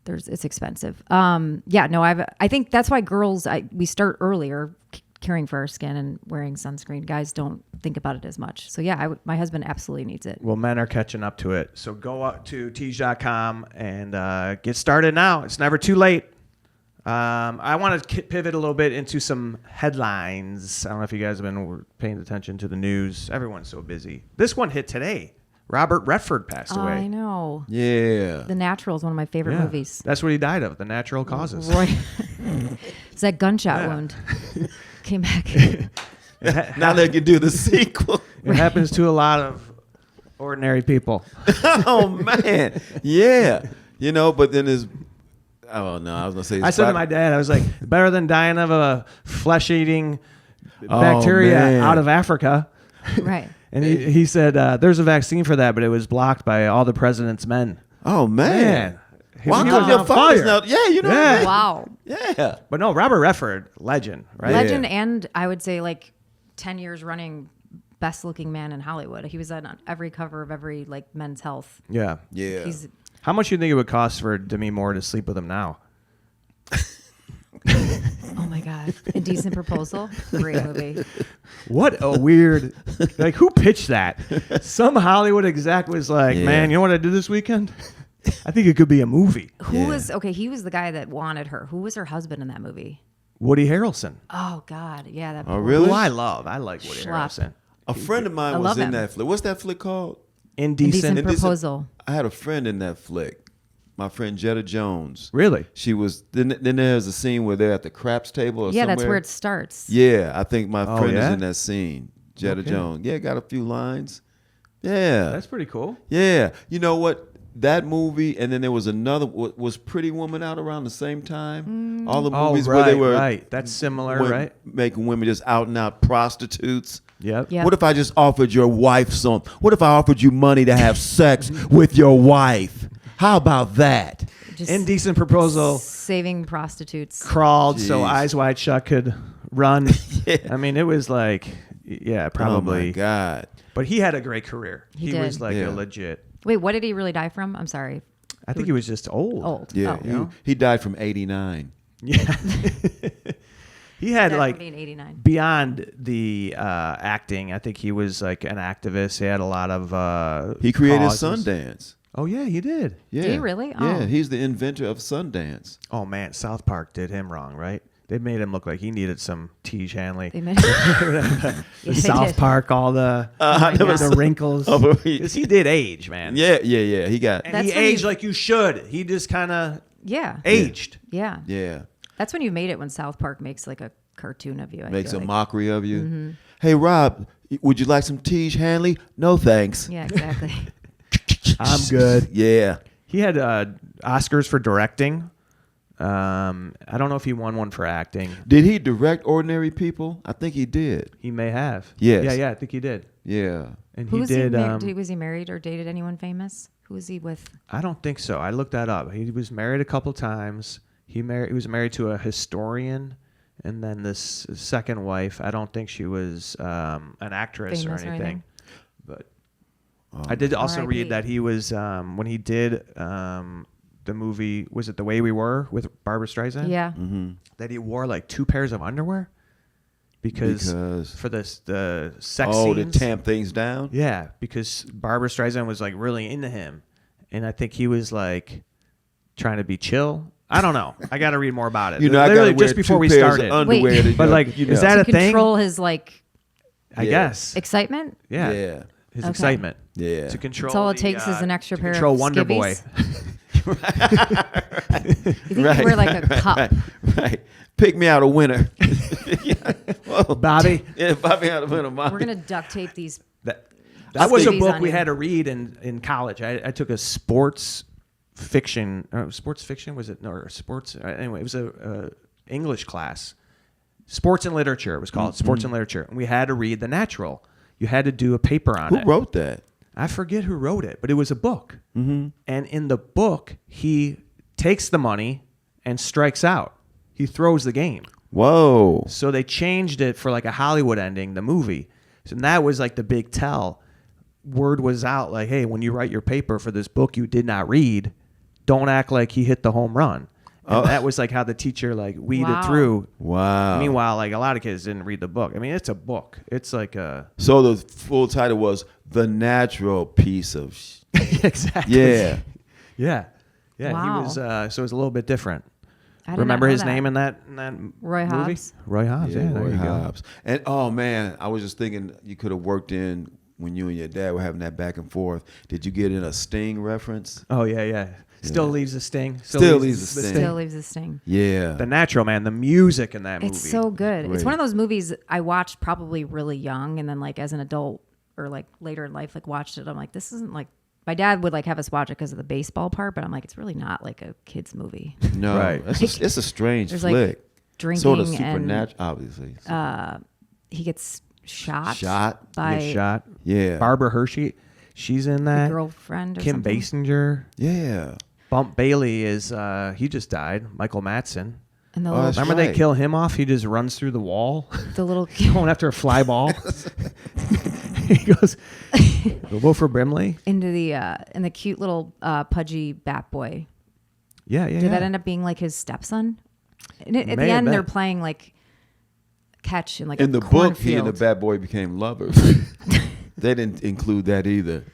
It's expensive. I think that's why girls we start earlier caring for our skin and wearing sunscreen. Guys don't think about it as much. So yeah, my husband absolutely needs it. Well, men are catching up to it. So go up to tees.com and get started now. It's never too late. I want to pivot a little bit into some headlines. I don't know if you guys have been paying attention to the news. Everyone's so busy. This one hit today. Robert Redford passed away. I know. Yeah. The Natural is one of my favorite Yeah. movies. That's what he died of, the natural causes. Right. It's that gunshot Yeah. wound. Came back. Now they can do the sequel. It happens to a lot of ordinary people. Oh man. Yeah. But then there's oh no, I was gonna say I said to my dad, I was like, better than dying of a flesh-eating bacteria man. out of Africa. Right. And he said, there's a vaccine for that, but it was blocked by all the president's men. Oh man. Why He come was your on father's fire. not? Yeah, you know. Yeah. What I mean? Wow. Yeah. But no, Robert Redford, legend, right? Legend, and I would say like 10 years running best looking man in Hollywood. He was on every cover of every like Men's Health. Yeah. Yeah. He's How much do you think it would cost for Demi Moore to sleep with him now? oh my god, Indecent Proposal, great movie. What a weird, like who pitched that? Some Hollywood exec was like, Yeah. man, you know what I did this weekend? I think it could be a movie. Who Yeah. was okay? He was the guy that wanted her. Who was her husband in that movie? Woody Harrelson. Oh god, yeah. That Oh, poor- really? Who I love. I like Woody Schlep. Harrelson. A friend of mine I was love in him. that flick. What's that flick called? Indecent. Indecent Proposal. I had a friend in that flick. My friend Jetta Jones. Really? She was. Then there's a scene where they're at the craps table or Yeah, somewhere. that's where it starts. Yeah, I think my Oh, friend yeah? is in that scene. Jetta Okay. Jones. Yeah, got a few lines. Yeah. That's pretty cool. Yeah. You know what? That movie, and then there was another. Was Pretty Woman out around the same time? All the movies where they were right. That's similar, right? making women just out and out prostitutes. Yep. Yep. What if I just offered your wife some? What if I offered you money to have sex with your wife? How about that? Just Indecent Proposal saving prostitutes. crawled so Jeez. Eyes Wide Shut could run. Yeah. I mean, it was like, yeah, Oh my probably. God. But he had a great career. He was did. like Yeah. a legit. Wait, what did he really die from? I'm sorry. I think he was just old. Old. Yeah. Oh. He died from 89. Yeah. He had That like would be an 89. beyond the acting. I think he was like an activist. He had a lot of. He created causes. Sundance. Oh yeah, he did. Yeah. Did he really? Yeah, Oh. he's the inventor of Sundance. Oh man, South Park did him wrong, right? They made him look like he needed some Tiege Hanley. They made The they South did. Park, all the the wrinkles. Oh, Because he did age, man. Yeah. He got. And That's he when aged you- like you should. He just kind of Yeah. aged. Yeah. Yeah. That's when you made it, when South Park makes like a cartoon of you. I Makes feel a like. mockery of you. Hey, Rob, would you like some Tiege Hanley? No, thanks. Yeah, exactly. I'm good. Yeah. He had Oscars for directing. I don't know if he won one for acting. Did he direct Ordinary People? I think he did. He may have. Yes. Yeah, I think he did. Yeah. And Who he was did. was he married or dated anyone famous? Who was he with? I don't think so. I looked that up. He was married a couple times. He was married to a historian, and then this second wife. I don't think she was an actress Famous or or anything. anything? But I did also R.I.P. read that he was when he did the movie. Was it The Way We Were with Barbara Streisand? Yeah. That he wore like 2 pairs of underwear because for the sex to scenes. tamp things down? Yeah, because Barbara Streisand was like really into him, and I think he was like trying to be chill. I don't know. I got to read more about it. You know, I Literally got to just before we started. Underwear Wait. to, But, like, you is know. that To a thing? control his like I Yeah. guess. excitement. Yeah. Yeah. His Okay. excitement. Yeah. To control. That's all it the, takes is an extra to pair of control Wonder Boy. skivvies. You think you wear like a cup? Right. Pick me out a winner. Yeah. Whoa. Bobby. Yeah, Bobby out a winner. We're gonna duct tape these. That was a Skivvies book on we you. had to read in college. I took a sports fiction. Sports fiction was it? No, or sports. Anyway, it was a English class. Sports and literature. It was called Sports and Literature, and we had to read The Natural. You had to do a paper on it. Who wrote that? I forget who wrote it, but it was a book. Mm-hmm. And in the book, he takes the money and strikes out. He throws the game. Whoa. So they changed it for like a Hollywood ending, the movie. So that was like the big tell. Word was out like, hey, when you write your paper for this book you did not read, don't act like he hit the home run. And that was like how the teacher like weeded Wow. through. Wow. Meanwhile, like a lot of kids didn't read the book. I mean, it's a book. It's like a So the full title was The Natural Piece of exactly. Yeah. Yeah. Yeah. Wow. He was so it was a little bit different. I did not Remember know his that. name in that Roy movie? Hobbs. Roy Hobbs. Yeah, there Roy you go. Hobbs. And oh man, I was just thinking you could have worked in when you and your dad were having that back and forth. Did you get in a Sting reference? Oh yeah. Still leaves a sting. Still leaves a sting. Still leaves a sting. Yeah. The Natural, man. The music in that movie. It's so good. Great. It's one of those movies I watched probably really young, and then like as an adult or like later in life, like watched it. I'm like, this isn't like. My dad would like have us watch it because of the baseball part, but I'm like, it's really not like a kid's movie. No, Right. it's a strange There's flick. like drinking sort of and supernatural, obviously. he gets shot. Shot. by Get shot. Yeah. Barbara Hershey, she's in the that. girlfriend. Or Kim something. Basinger. Yeah. Bump Bailey is he just died. Michael Madsen. And the Oh, little, that's Remember they right. kill him off? He just runs through the wall, the little going after a fly ball. He goes, Wilford Brimley. into the and the cute little pudgy bat boy. Yeah. Did that end up being like his stepson? And at May the have end, they're been. playing like catch in like In a the book, he and the cornfield. bad boy became lovers. They didn't include that either.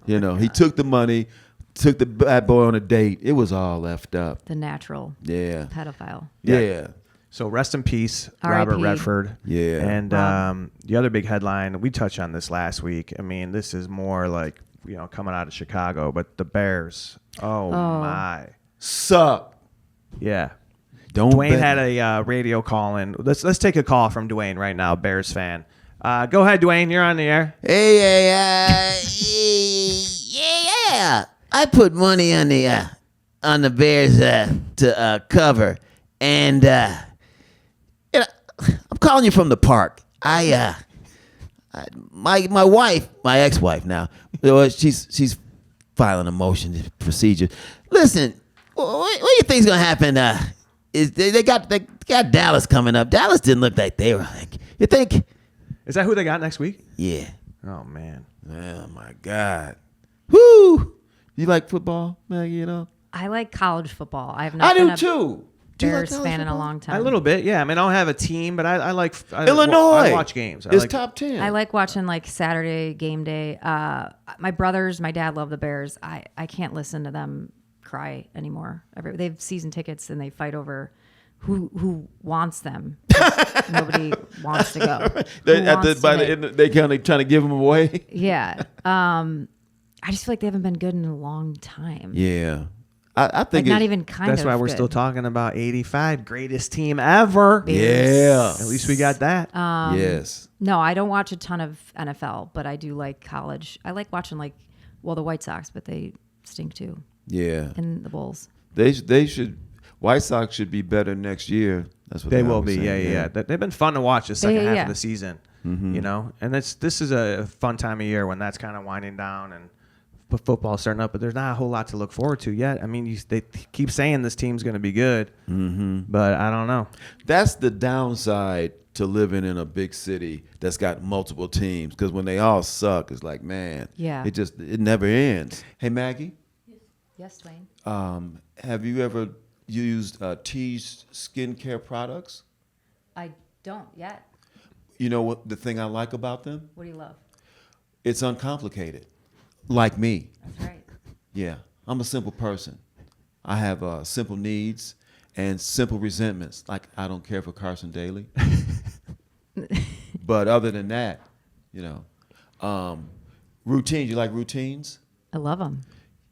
You know, he took the money, took the bad boy on a date. It was all left up. The natural Yeah. pedophile. Yeah. So rest in peace, R.I.P. Robert Redford. Yeah. And Wow. the other big headline, we touched on this last week. I mean, this is more like, coming out of Chicago, but the Bears. Oh. My. Suck. Yeah. Don't Dwayne bet. had a radio call in. Let's take a call from Dwayne right now, Bears fan. Go ahead, Dwayne. You're on the air. Hey, yeah. I put money on the Bears to cover, and I'm calling you from the park. My wife, my ex-wife now, she's filing a motion procedure. Listen, what do you think's gonna happen? Is they got Dallas coming up? Dallas didn't look like they were like. You think? Is that who they got next week? Yeah. Oh, man. Oh my God. Woo! You like football, Maggie? You know? I like college football. I have not. I do been a- too. Do you like Bears college fan in a football? long time. A little bit, yeah. I mean, I don't have a team, but I like Illinois. I watch games. It's top 10. I like watching like Saturday game day. My brothers, my dad love the Bears. I can't listen to them cry anymore. They have season tickets and they fight over who wants them. Nobody wants to go. They kind of trying to give them away. Yeah. I just feel like they haven't been good in a long time. Yeah. I think Like not even kind of. That's why we're good. still talking about 85, greatest team ever. Yeah. At least we got that. Yes. No, I don't watch a ton of NFL, but I do like college. I like watching the White Sox, but they stink too. Yeah. And the Bulls. They should. White Sox should be better next year. That's what They they're will always be. saying. Yeah. They've been fun to watch the second half yeah. of the season. You know, and this is a fun time of year when that's kind of winding down and football starting up. But there's not a whole lot to look forward to yet. I mean, they keep saying this team's going to be good, but I don't know. That's the downside to living in a big city that's got multiple teams. Because when they all suck, it's like, man, Yeah. it never ends. Hey, Maggie, Yes, Dwayne. have you ever used T's skincare products? I don't yet. You know what the thing I like about them? What do you love? It's uncomplicated, like me. That's right. Yeah, I'm a simple person. I have simple needs and simple resentments. Like I don't care for Carson Daly. But other than that, routines. You like routines? I love them.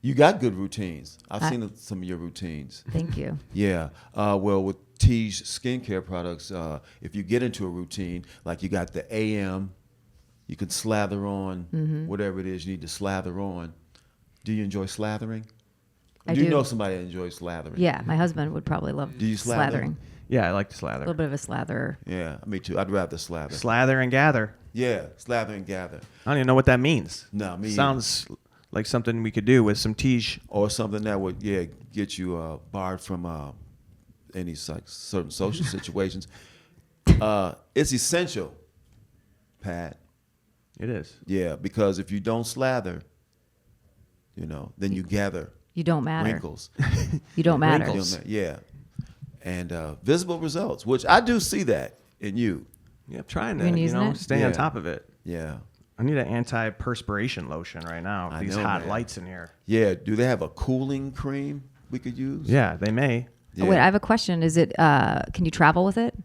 You got good routines. I've seen some of your routines. Thank you. Yeah. Well, with T's skincare products, if you get into a routine, like you got the AM, you can slather on whatever it is you need to slather on. Do you enjoy slathering? I do you do. know somebody that enjoys slathering? Yeah, my husband would probably love Do you slather? slathering. Yeah, I like to A slather. little bit of a slather. Yeah, me too. I'd rather slather. Slather and gather. Yeah, slather and gather. I don't even know what that means. No, me either. Sounds like something we could do with some Tiege. Or something that would, get you barred from any certain social situations. It's essential, Pat. It is. Yeah, because if you don't slather, then you gather You don't matter. wrinkles. You don't matter. Wrinkles. Yeah. And visible results, which I do see that in you. Yeah, I'm trying been to, using it? stay on Yeah. top of it. Yeah. I need an anti-perspiration lotion right now. I These know, hot man. lights in here. Yeah. Do they have a cooling cream we could use? Yeah, they may. Yeah. Oh, wait, I have a question. Is it? Can you travel with it?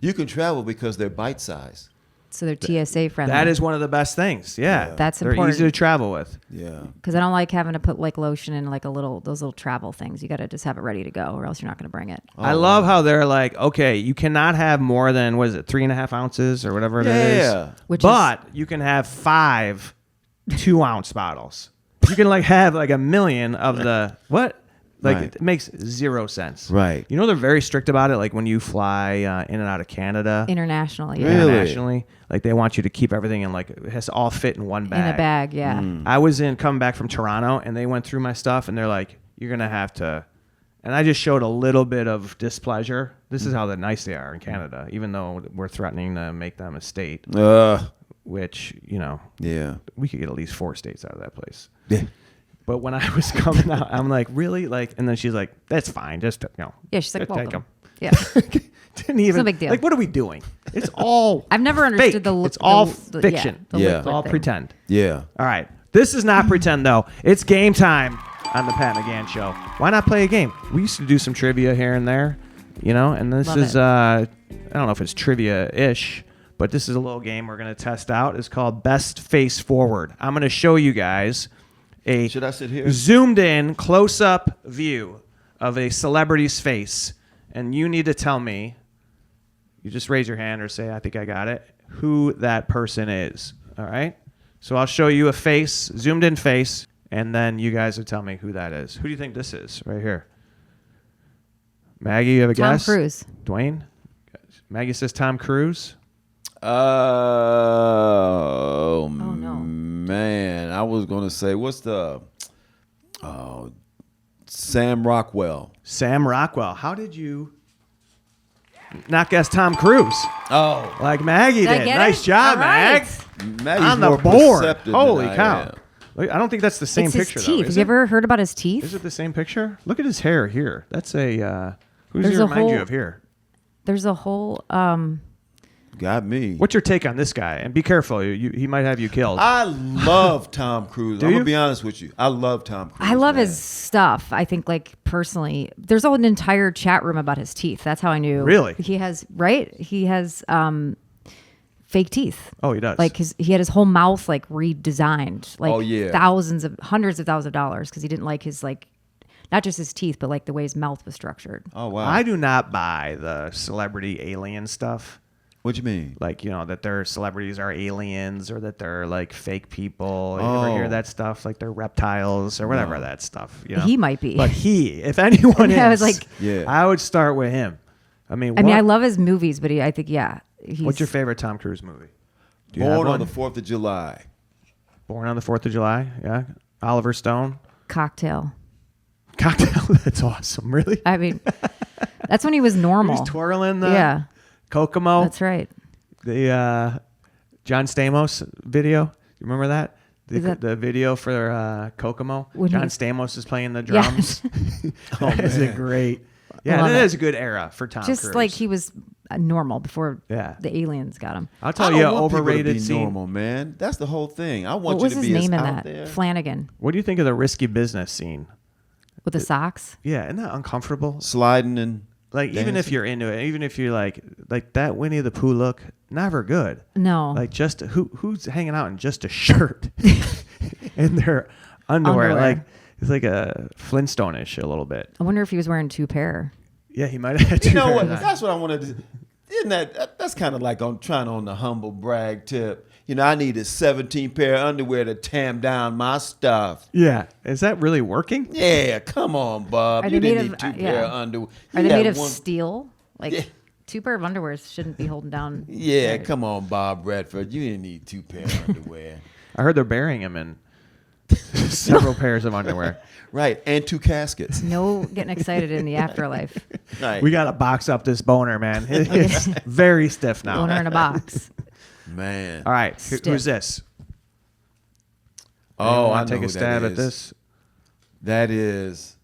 You can travel because they're bite size. So they're TSA friendly. That is one of the best things. Yeah, That's they're important. easy to travel with. Yeah. Because I don't like having to put like lotion in like those little travel things. You got to just have it ready to go, or else you're not going to bring it. I love how they're like, okay, you cannot have more than 3.5 ounces or whatever it is. Yeah. But you can have 5 2-ounce bottles. You can have a million of the what? Right. It makes zero sense. Right. You know they're very strict about it. Like when you fly in and out of Canada. Internationally, yeah. Really? Internationally, they want you to keep everything in it has to all fit in one bag. In a bag, yeah. I was coming back from Toronto and they went through my stuff and they're like, you're gonna have to, and I just showed a little bit of displeasure. This is how nice they are in Canada, even though we're threatening to make them a state, which Yeah. we could get at least 4 states out of that place. Yeah. But when I was coming out, I'm like, really? And then she's like, that's fine. Just, Yeah, she's like, just take welcome. 'em. Yeah. Didn't even, no big deal. what are we doing? It's all I've never understood fake. the look. It's all the fiction. the Yeah. liquid It's all thing. pretend. Yeah. All right. This is not pretend, though. It's game time on the Pat McGann Show. Why not play a game? We used to do some trivia here and there, and this Love is, it. I don't know if it's trivia-ish, but this is a little game we're going to test out. It's called Best Face Forward. I'm going to show you guys a Should I sit here? zoomed-in, close-up view of a celebrity's face, and you need to tell me, you just raise your hand or say, I think I got it, who that person is. All right? So I'll show you a face, zoomed-in face, and then you guys will tell me who that is. Who do you think this is right here? Maggie, you have a Tom guess? Cruise. Dwayne? Maggie says Tom Cruise. Oh, no. Man. I was going to say, what's the... Sam Rockwell. Sam Rockwell. How did you not guess Tom Cruise? Oh. Like Maggie Did I did. get Nice it? job, All right. Mag. Maggie's On the more board. perceptive Holy than I cow. am. Look, I don't think that's the same It's picture, his though. teeth. Is Have you it? ever heard about his Is teeth? it the same picture? Look at his hair here. That's a Who does he remind you of here? There's a whole. Got me. What's your take on this guy? And be careful, he might have you killed. I love Tom Cruise. I'm gonna be honest with you. I love Tom Cruise. I love his stuff. I think, like, personally, there's an entire chat room about his teeth. That's how I knew. Really? He has fake teeth. Oh, he does. Like he had his whole mouth like redesigned. Like hundreds of thousands of dollars because he didn't like his like. Not just his teeth, but like the way his mouth was structured. Oh wow! I do not buy the celebrity alien stuff. What you mean? Like, that their celebrities are aliens or that they're like fake people. You ever hear that stuff? Like they're reptiles or whatever that stuff. He might be. But if anyone is, I was like, I would start with him. I mean, I love his movies, but I think, what's your favorite Tom Cruise movie? Born on the 4th of July. Born on the 4th of July, yeah. Oliver Stone. Cocktail. That's awesome. Really? I mean, that's when he was normal. He was twirling the Kokomo. That's right. The John Stamos video. You remember that? The video for Kokomo. John Stamos is playing the drums. That is a great. Yeah, that is a good era for Tom Cruise. Just like he was normal before the aliens got him. I'll tell you, overrated to be scene. Normal, man. That's the whole thing. I want what you was to be his name as in out that? there. Flanagan. What do you think of the risky business scene? With the socks? Yeah, isn't that uncomfortable? Sliding and like dancing. Even if you're into it, even if you're like that Winnie the Pooh look, never good. No. Like just who's hanging out in just a shirt and their underwear. Like it's like a Flintstone-ish a little bit. I wonder if he was wearing 2 pair. Yeah, he might have had 2 You know pairs what? on. That's what I wanted to. Isn't that's kind of like I'm trying on the humble brag tip. I needed 17 pair of underwear to tam down my stuff. Yeah. Is that really working? Yeah, come on, Bob. You didn't need 2 pair of underwear. Are they made of steel? Like 2 pair of underwear shouldn't be holding down. Yeah, come on, Bob Redford. You didn't need 2 pair of underwear. I heard they're burying him in several pairs of underwear. Right, and 2 caskets. No getting excited in the afterlife. Right. We got to box up this boner, man. It's very stiff now. Boner in a box. Man. All right, who's this? Oh, I know take a who stab that at this. That is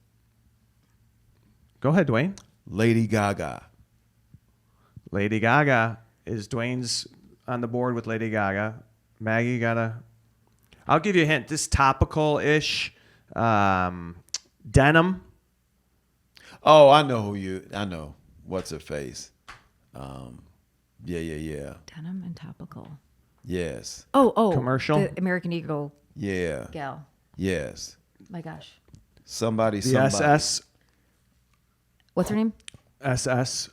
Go ahead, Dwayne. Lady Gaga. Lady Gaga is Dwayne's on the board with Lady Gaga. Maggie I'll give you a hint. This topical-ish denim. Oh, I know. What's her face? Yeah. Denim and topical. Yes. Oh. Commercial? The American Eagle Yeah. gal. Yes. My gosh. Somebody. The SS. What's her name? SS.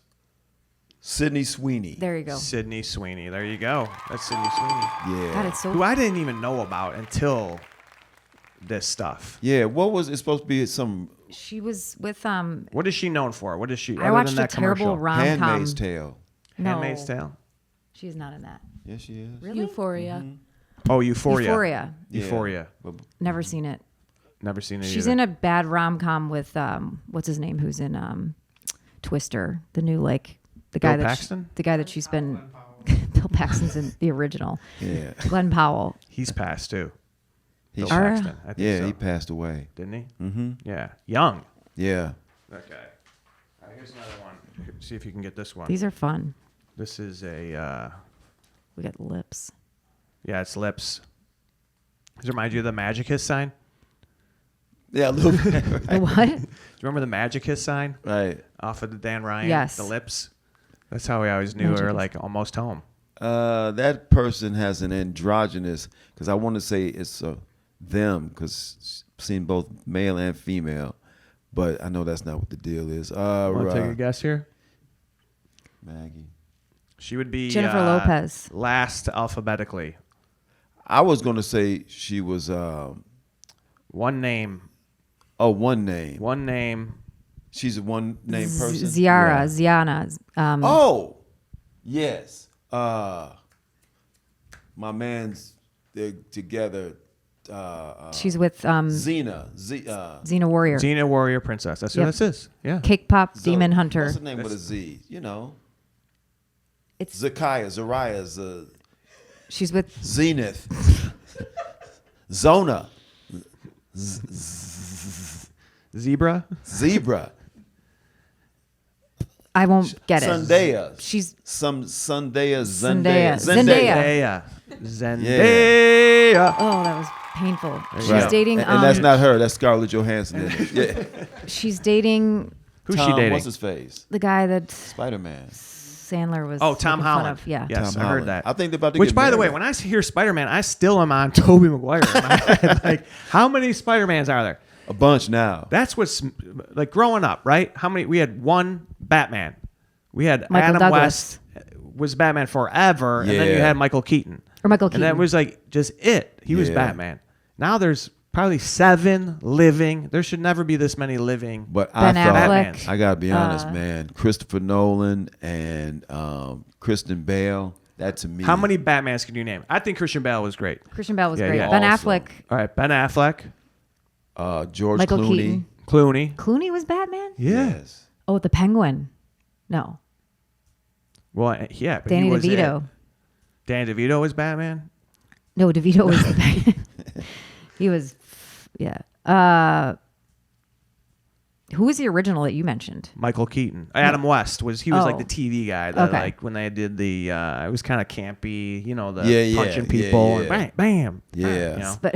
Sydney Sweeney. There you go. Sydney Sweeney. There you go. That's Sydney Sweeney. Yeah. God, it's so. Who I didn't even know about until this stuff. Yeah. What was it supposed to be? Some She was with What is she known for? What is she? I other watched than a that terrible commercial? rom-com. Handmaid's Tale. No, Handmaid's Tale. she's not in that. Yes, she is. Really? Euphoria. Oh, Euphoria. Euphoria. Yeah. Euphoria. Never seen it. Never seen it She's either. in a bad rom-com with what's his name? Who's in Twister? The new the guy Bill that Paxton? the guy that she's been. Bill Paxton's in the original. Yeah. Glenn Powell. He's passed too. Bill He- Are- Paxton. I think Yeah, so. he passed away. Didn't he? Mm-hmm. Yeah. Young. Yeah. Okay. All right, here's another one. See if you can get this one. These are fun. This is a, We got lips. yeah, it's lips. Does it remind you of the Magic Kiss sign? Yeah, a little bit. The what? Do you remember the Magic Kiss sign Right. off of the Dan Ryan? Yes. The lips. That's how we always knew Magic we were Kiss. like almost home. That person has an androgynous, because I want to say it's them, because I've seen both male and female, but I know that's not what the deal is. Want to take a guess here? Maggie. She would be Jennifer Lopez. last alphabetically. I was going to say she was, One name. one name. One name. She's a one name person. Ziara. Ziana. Oh, yes. My man's they're together. She's with Xena. Xena Warrior. Xena Warrior Princess. That's who Yep. this is. Yeah. Cake Pop Demon Hunter. What's the name with a Z? It's Zariah, she's with Zenith, Zona, Zebra. Zebra. I won't get it. Zendaya. She's Zendaya. Zendaya. Oh, that was painful. She's Right. dating. And that's not her. That's Scarlett Johansson. Yeah. She's dating Who's Tom, she dating? What's his face? the guy that Spider-Man. Sandler was. Oh, Tom making fun Holland. of. Yeah. Yes, Tom I heard Holland. that. I think they're about to Which, get by the way, married. when I hear Spider-Man, I still am on Tobey Maguire. In my head. Like, how many Spider-Mans are there? A bunch now. That's what's like growing up, right? How many? We had one Batman. We had Michael Adam Douglas. West was Batman forever, and then you Yeah. had Michael Keaton. Or Michael Keaton. And that was like just it. He was Yeah. Batman. Now there's probably 7 living. There should never be this many living. But Ben I thought, Affleck. I gotta be honest, man. Christopher Nolan and Kristen Bale. That to me. How many Batmans can you name? I think Christian Bale was great. Christian Bale was Yeah, great. yeah. Ben Awesome. Affleck. All right, Ben Affleck, George Michael Clooney. Keaton. Clooney. Clooney was Batman. Yeah. Yes. Oh, the Penguin. No. Well, yeah. But Danny he was DeVito. it. Danny DeVito was Batman. No, DeVito was the Penguin. He was. Yeah. Who was the original that you mentioned? Michael Keaton. Adam West was like Oh. the TV guy that Okay. like when they did the it was kind of campy, you know, the Yeah, punching yeah, people yeah, and yeah. bam, bam. Yeah. You know? But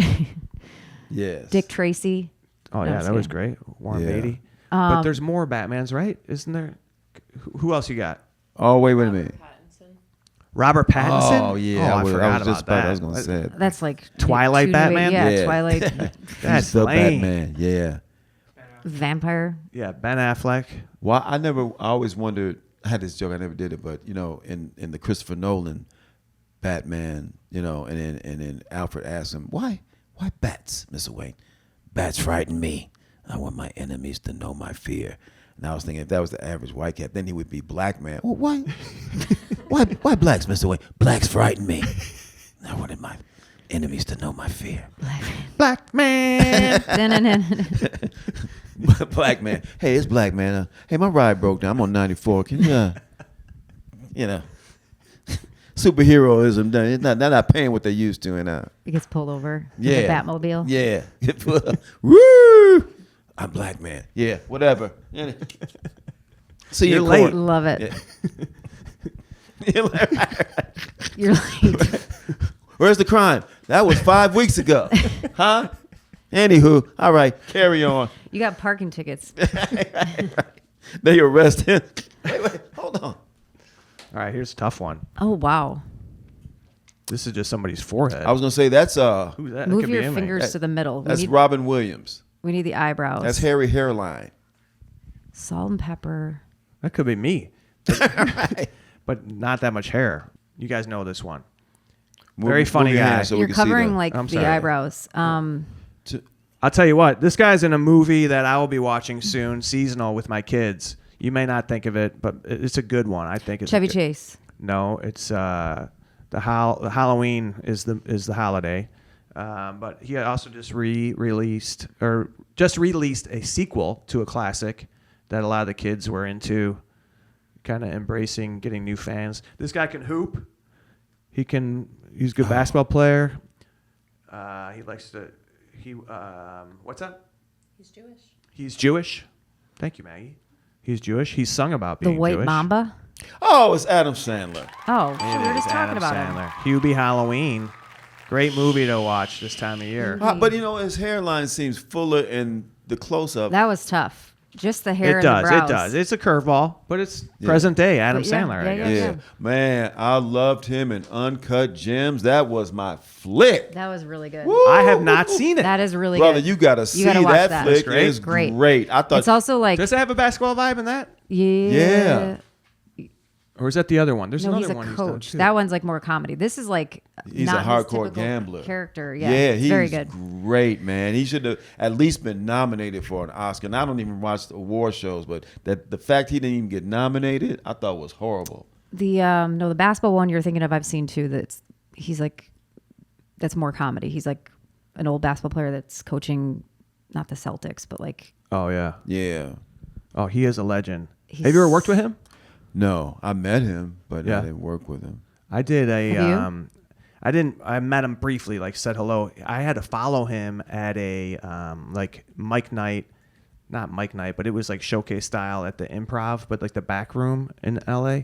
Yes. Dick Tracy. Oh No, yeah, I'm that was just great. Warren Yeah. Beatty. But there's more Batmans, right? Isn't there? Who else you got? Oh wait a minute. Robert Pattinson? Oh yeah. I forgot was just about that. I was gonna say it. That's like Twilight two new- Batman? Yeah, Yeah. Twilight That's He's the lame. Batman. Yeah. vampire. Yeah, Ben Affleck. Well, I always wondered. I had this joke. I never did it, but you know, in the Christopher Nolan Batman, you know, and then Alfred asked him, why bats, Mr. Wayne? Bats frighten me. I want my enemies to know my fear. And I was thinking, if that was the average white cat, then he would be black man. Well, why blacks, Mr. Wayne? Blacks frighten me. I wanted my enemies to know my fear. Black man. Black man. Hey, it's black man. Hey, my ride broke down. I'm on 94. Can you, you know, superheroism done. They're not paying what they used to, and He gets pulled over. yeah, With a Batmobile. Yeah. Woo! I'm black man. Yeah, whatever. See You're you in late. court. Love it. Yeah. You're like, Where's the crime? That was 5 weeks ago. Huh? Anywho, all right, carry on. you got parking tickets. They arrest him. Wait, hold on. All right, here's a tough one. Oh wow. This is just somebody's forehead. I was gonna say that's Who's that? That Move could be your Emmy. fingers to the middle. that's Robin Williams. We need the eyebrows. That's hairy hairline. Salt and pepper. That could be me. But not that much hair. You guys know this one. Very funny your guy. hand so we You're can see covering the- like I'm the sorry. eyebrows. I'll tell you what. This guy's in a movie that I will be watching soon, seasonal with my kids. You may not think of it, but it's a good one. I think it's Chevy good. Chase. No, it's the Halloween is the holiday. But he also just released a sequel to a classic that a lot of the kids were into, kind of embracing getting new fans. This guy can hoop. He's a good basketball player. He likes to. What's that? He's Jewish. He's Jewish. Thank you, Maggie. He's Jewish. He's sung about The being White Jewish. Mamba. Oh, it's Adam Sandler. Oh, It shit, we were is just talking Adam about Sandler. him. Hubie Halloween. Great movie to watch this time of year. But you know, his hairline seems fuller in the close-up. That was tough. Just the hair It and does. the brows. It does. It's a curveball, but it's present day Adam But yeah, Sandler, I yeah, guess. yeah. Yeah, man, I loved him in Uncut Gems. That was my flick. That was really good. I have not seen it. That is really Brother, good. you gotta see gotta watch that that. flick. That's great. It's Great. great. I thought It's also like, Does it have a basketball vibe in that? yeah. Or is that the other one? There's No, another he's a one he's done coach. too. That one's like more comedy. This is like he's not a his hardcore typical gambler. character. Yeah, Yeah, it's he's very good. great, man. He should have at least been nominated for an Oscar. And I don't even watch the award shows, but the fact he didn't even get nominated, I thought was horrible. The the basketball one you're thinking of, I've seen too. That's more comedy. He's like an old basketball player that's coaching, not the Celtics, but like Oh yeah. Yeah. Oh, he is a legend. He's- Have you ever worked with him? No, I met him, but Yeah. I didn't work with him. I did a Have you? I met him briefly, like said hello. I had to follow him at a like Mike Night not Mike night, but it was like showcase style at the Improv, but like the back room in LA.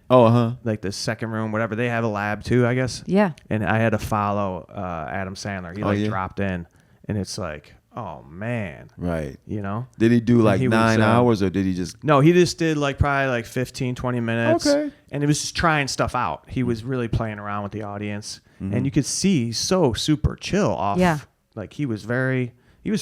Oh, Like the second room, whatever. They have a lab too, I guess. Yeah. And I had to follow Adam Sandler. He yeah? dropped in, and it's like, oh man, right. you know. Did he do like he was, 9 hours, or did he just? No, he just did like probably like 15, 20 minutes. Okay. And it was just trying stuff out. He was really playing around with the audience, and you could see he's so super chill off. Yeah. Like he was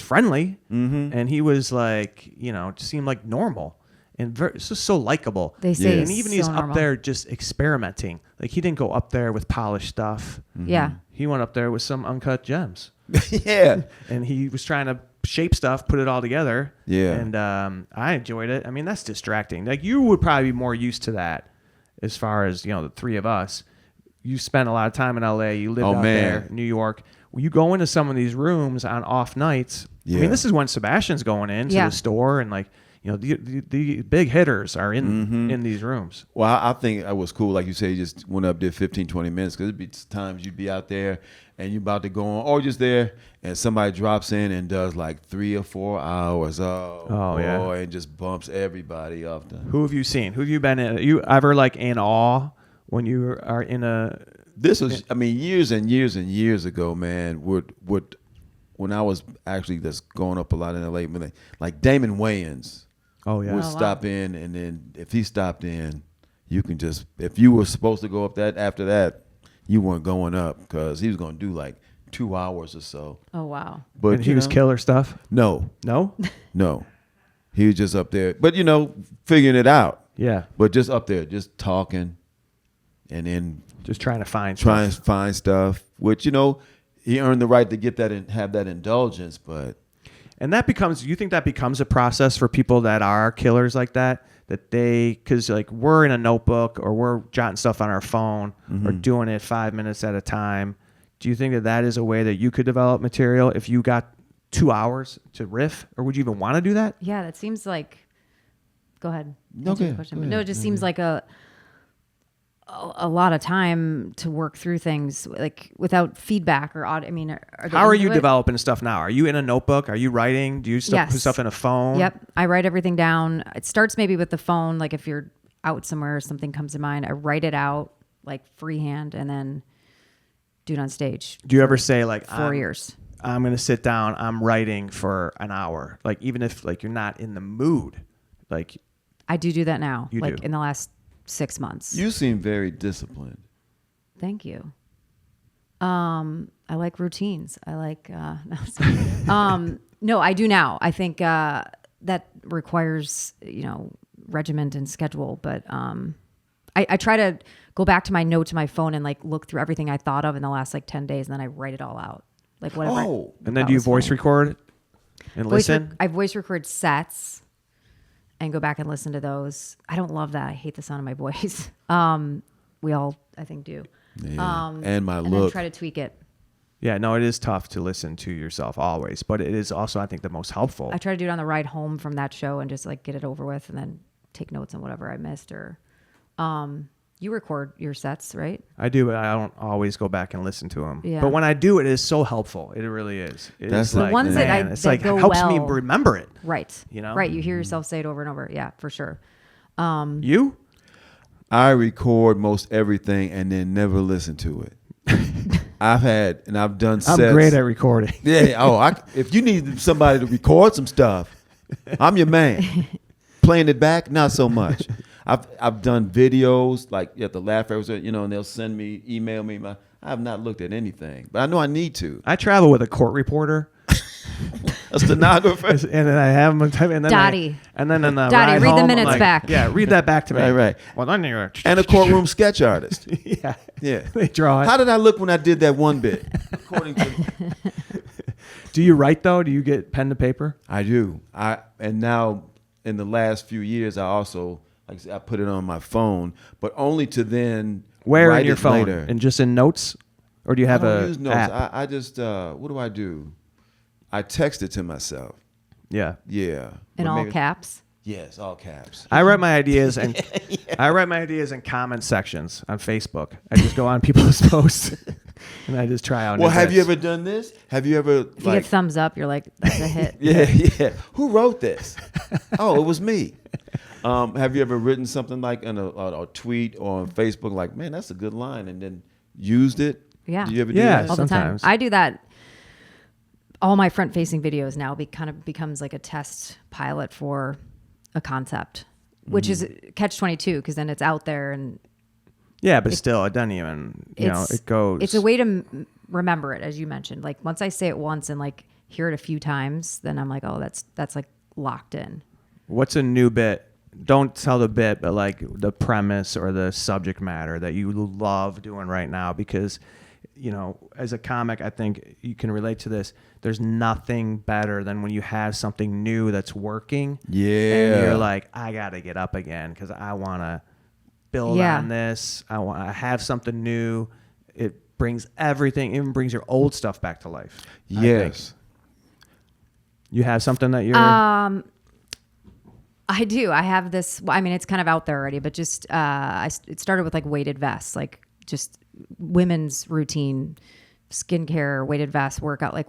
friendly, and he was like, you know, just seemed like normal. And it's just so likable. They say and even so he's normal. up there just experimenting. Like he didn't go up there with polished stuff. Yeah. He went up there with some uncut gems, Yeah. and he was trying to shape stuff, put it all together. Yeah. And I enjoyed it. I mean, that's distracting. Like you would probably be more used to that, as far as the three of us. You spent a lot of time in LA. You lived out there, New York. When you go into some of these rooms on off nights. I Yeah. mean, this is when Sebastian's going into the store and like. The big hitters are in these rooms. Well, I think it was cool. Like you say, you just went up there 15, 20 minutes, because there'd be times you'd be out there and you're about to go on, or just there, and somebody drops in and does like 3 or 4 hours. Oh boy, yeah. and just bumps everybody off. Who have you seen? Who have you been in? Are you ever like in awe when you are in a... This was, I mean, years and years and years ago, man, when I was actually just going up a lot in LA, like Damon Wayans. Oh, yeah. Would stop in, and then if he stopped in, you can just, if you were supposed to go up after that, you weren't going up, because he was going to do like 2 hours or so. Oh, wow. But And he was killer stuff? No, No? no. He was just up there, but figuring it out. Yeah. But just up there, just talking, and then Just trying to find trying stuff. to find stuff, which, he earned the right to get that and have that indulgence, but... And you think that becomes a process for people that are killers like that because like we're in a notebook or we're jotting stuff on our phone or doing it 5 minutes at a time. Do you think that is a way that you could develop material if you got 2 hours to riff, or would you even want to do that? Yeah, that seems like... Go ahead. No, Answer go the ahead. question. Go But no, ahead. it just seems like a lot of time to work through things like without feedback or I mean, How are you developing stuff now? Are you in a notebook? Are you writing? Do you Yes. put stuff in a phone? Yep. I write everything down. It starts maybe with the phone. Like if you're out somewhere or something comes to mind, I write it out like freehand and then do it on stage. Do you ever say like 4 years? I'm going to sit down, I'm writing for an hour. Like even if like you're not in the mood, like I do that now. You like do. in the last 6 months. You seem very disciplined. Thank you. I like routines. I like, no, I do now. I think, that requires, regiment and schedule, but, I try to go back to my notes, my phone and like look through everything I thought of in the last like 10 days. And then I write it all out. Like whatever. Oh. and then do you voice record and listen? I voice record sets and go back and listen to those. I don't love that. I hate the sound of my voice. We all, I think, do. Yeah. And my And look. then try to tweak it. Yeah, no, it is tough to listen to yourself always, but it is also, I think, the most helpful. I try to do it on the ride home from that show and just like get it over with and then take notes on whatever I missed or you record your sets, right? I do, but I don't always go back and listen to them. Yeah. But when I do, it is so helpful. It really is. That's It's the like, ones that man, I- it's that like go helps me well. remember it. Right. You know? Right. You hear yourself say it over and over. Yeah, for sure. You? I record most everything and then never listen to it. I've done sets. I'm great at recording. Yeah. Oh, if you need somebody to record some stuff, I'm your man. Playing it back, not so much. I've done videos like at the Laugh Factory, and they'll email me. I have not looked at anything, but I know I need to. I travel with a court reporter. A stenographer. And then I have them type, and then Dottie. And then in the Dottie, ride read the home, I'm minutes like, back. Yeah, read that back to me. Right. Well, then you're And a courtroom sketch artist. yeah, Yeah. they draw it. How did I look when I did that one bit? According to Do you write though? Do you get pen to paper? I do. And now in the last few years, I also like I said, I put it on my phone, but only to then Where write in your it phone? later. And just in notes, or do you have I don't a use notes. app? I just what do I do? I text it to myself. Yeah, Yeah. In But all maybe- caps. Yes, all caps. I write my ideas and I write my ideas in comment sections on Facebook. I just go on people's posts And I just try out. Well, new have you bits. ever done this? Have you ever If you get thumbs up, you're like, that's a hit. Yeah. Who wrote this? Oh, it was me. Have you ever written something like in a tweet or on Facebook, like, man, that's a good line, and then used it? Yeah. Do you ever do Yeah, that? All the sometimes. time. I do that. All my front-facing videos now kind of becomes like a test pilot for a concept, which is catch-22 because then it's out there and Yeah, but still, it doesn't even. It goes. It's a way to remember it, as you mentioned. Like once I say it once and like hear it a few times, then I'm like, oh, that's like locked in. What's a new bit? Don't tell the bit, but like the premise or the subject matter that you love doing right now, because as a comic, I think you can relate to this. There's nothing better than when you have something new that's working. Yeah. And you're like, I got to get up again because I want to build on this. I want to have something new. It brings everything, even brings your old stuff back to life. Yes. You have something that you're... I do. I have this. I mean, it's kind of out there already, but just it started with like weighted vests, like just women's routine, skincare, weighted vests, workout. Like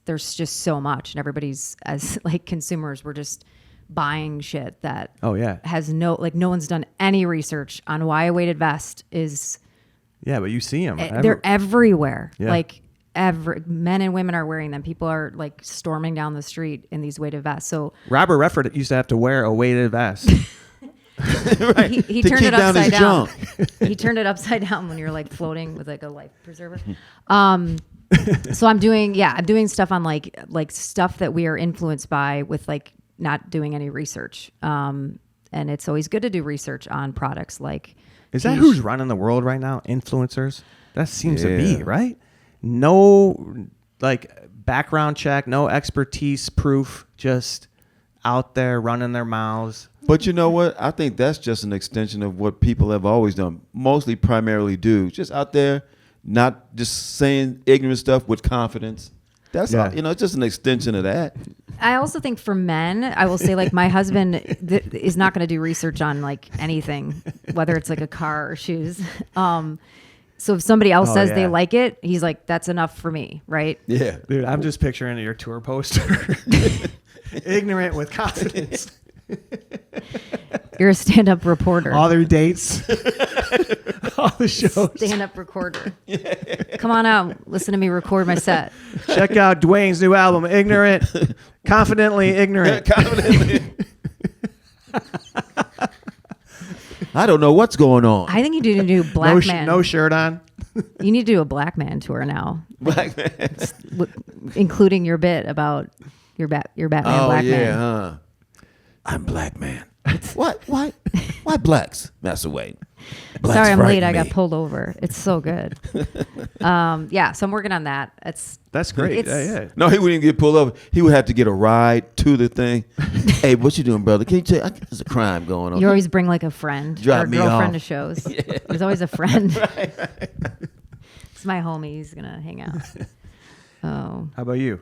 there's just so much, and everybody's as like consumers, we're just buying shit that has no one's done any research on why a weighted vest is. Yeah, but you see them. They're everywhere. Yeah. Like men and women are wearing them. People are like storming down the street in these weighted vests. So Robert Redford used to have to wear a weighted vest. Right. he To turned keep it down upside his down. junk. He turned it upside down when you're like floating with like a life preserver. So I'm doing stuff on like stuff that we are influenced by with like not doing any research. And it's always good to do research on products like. Is that who's running the world right now? Influencers? That seems to be, right? No, like background check, no expertise proof, just out there running their mouths. But you know what? I think that's just an extension of what people have always done. Mostly, primarily dudes, just out there, not just saying ignorant stuff with confidence. That's all, it's just an extension of that. I also think for men, I will say like my husband is not going to do research on like anything, whether it's like a car or shoes. So if somebody else says they like it, he's like, that's enough for me, right? Yeah. Dude, I'm just picturing your tour poster. Ignorant with confidence. You're a stand-up reporter. All their dates. All the shows. Stand-up recorder. Come on out. Listen to me record my set. Check out Dwayne's new album, Ignorant. Confidently Ignorant. I don't know what's going on. I think you need to do Black Man. No shirt on. You need to do a Black Man tour now. Black man. Including your bit about your Batman Black Man. Huh? I'm Black Man. What? Why blacks? Master Wayne. Blacks Sorry, I'm late. frighten I got me. pulled over. It's so good. So I'm working on that. That's great. It's- Yeah. No, he wouldn't get pulled over. He would have to get a ride to the thing. Hey, what you doing, brother? Can you tell? There's a crime going on. You always bring like a friend Drop or a me girlfriend off. to shows. There's always a friend. It's my homie. He's gonna hang out. Oh, How about you?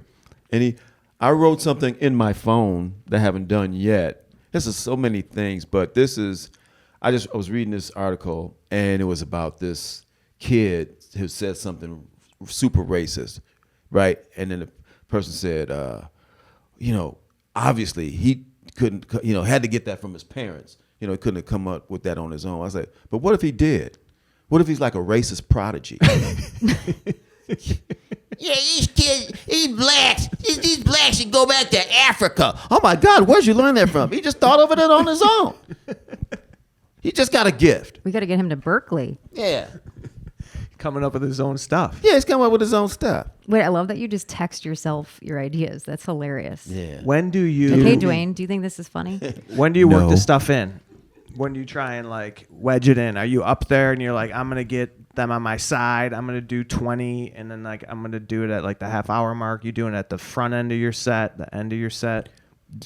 I wrote something in my phone that I haven't done yet. This is so many things, but this is. I was reading this article, and it was about this kid who said something super racist, right? And then the person said, obviously he couldn't, had to get that from his parents. He couldn't have come up with that on his own. I was like, but what if he did? What if he's like a racist prodigy? Yeah, these kids, these blacks should go back to Africa. Oh my God, where'd you learn that from? He just thought of it on his own. He just got a gift. we got to get him to Berkeley. Yeah. Coming up with his own stuff. Yeah, he's coming up with his own stuff. Wait, I love that you just text yourself your ideas. That's hilarious. Yeah. When do you... Okay, Dwayne, do you think this is funny? When do you work No. this stuff in? When do you try and like wedge it in? Are you up there and you're like, I'm going to get them on my side. I'm going to do 20 and then like I'm going to do it at like the half hour mark. You doing it at the front end of your set, the end of your set?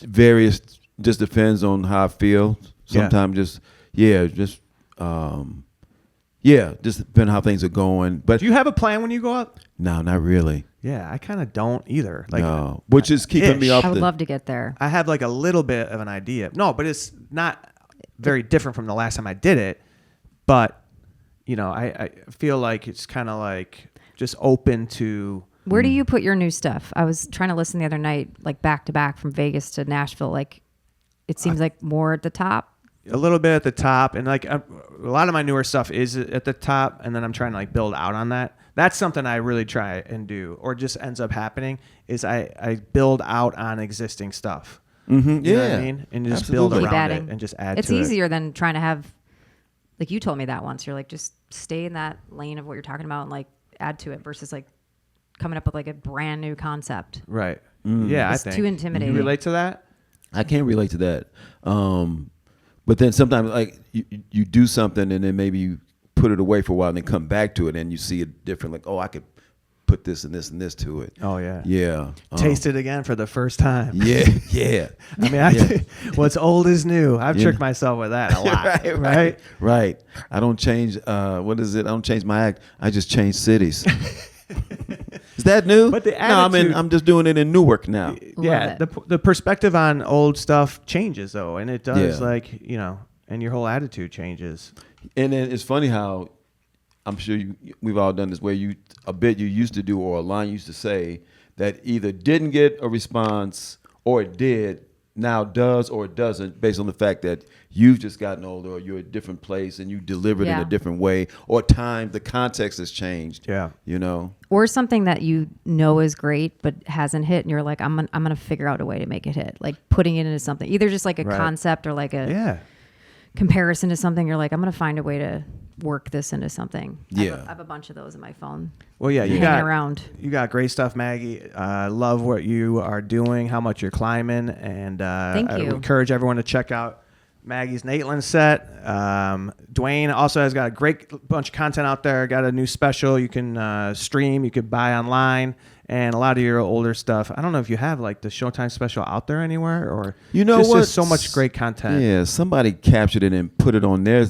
Various, just depends on how I feel. Sometimes just depending how things are going. But Do you have a plan when you go up? no, not really. Yeah, I kind of don't either. Like, No, which is keeping me ish. off I would the. love to get there. I have like a little bit of an idea. No, but it's not very different from the last time I did it. But, I feel like it's kind of like just open to. Where do you put your new stuff? I was trying to listen the other night, like back to back from Vegas to Nashville. Like, it seems like more at the top. A little bit at the top, and like a lot of my newer stuff is at the top, and then I'm trying to like build out on that. That's something I really try and do, or just ends up happening is I build out on existing stuff. Mm-hmm. You know what I mean? And just build around it and just add it's to it. It's easier than trying to have, like you told me that once. You're like, just stay in that lane of what you're talking about and like add to it versus like coming up with like a brand new concept. Right. Yeah, It's I think. too intimidating. You relate to that? I can't relate to that. But then sometimes like you do something and then maybe you put it away for a while and then come back to it and you see it different. Like, oh, I could put this and this and this to it. Oh, yeah. Yeah. Taste it again for the first time. Yeah. Yeah. I mean, what's old is new. I've tricked myself with that a lot. Right. I don't change. What is it? I don't change my act. I just change cities. Is that new? But the no, I'm just doing it in Newark now. Yeah, the perspective on old stuff changes though, and it does and your whole attitude changes. And then it's funny how I'm sure we've all done this where you used to do or a line you used to say that either didn't get a response or it did, now does or it doesn't, based on the fact that you've just gotten older or you're a different place and you delivered in a different way, or the context has changed. Yeah. You know? Or something that you know is great but hasn't hit and you're like, I'm gonna figure out a way to make it hit. Like putting it into something. Either just like a concept or like a comparison to something. You're like, I'm gonna find a way to work this into something. Yeah. I have a bunch of those in my phone. Well, yeah, you hanging got great stuff, Maggie. I love what you are doing, how much you're climbing, and Thank you. I encourage everyone to check out Maggie's Nateland set. Dwayne also has got a great bunch of content out there. Got a new special you can stream, you could buy online, and a lot of your older stuff. I don't know if you have like the Showtime special out there anywhere, or there's so much great content. Yeah, somebody captured it and put it on their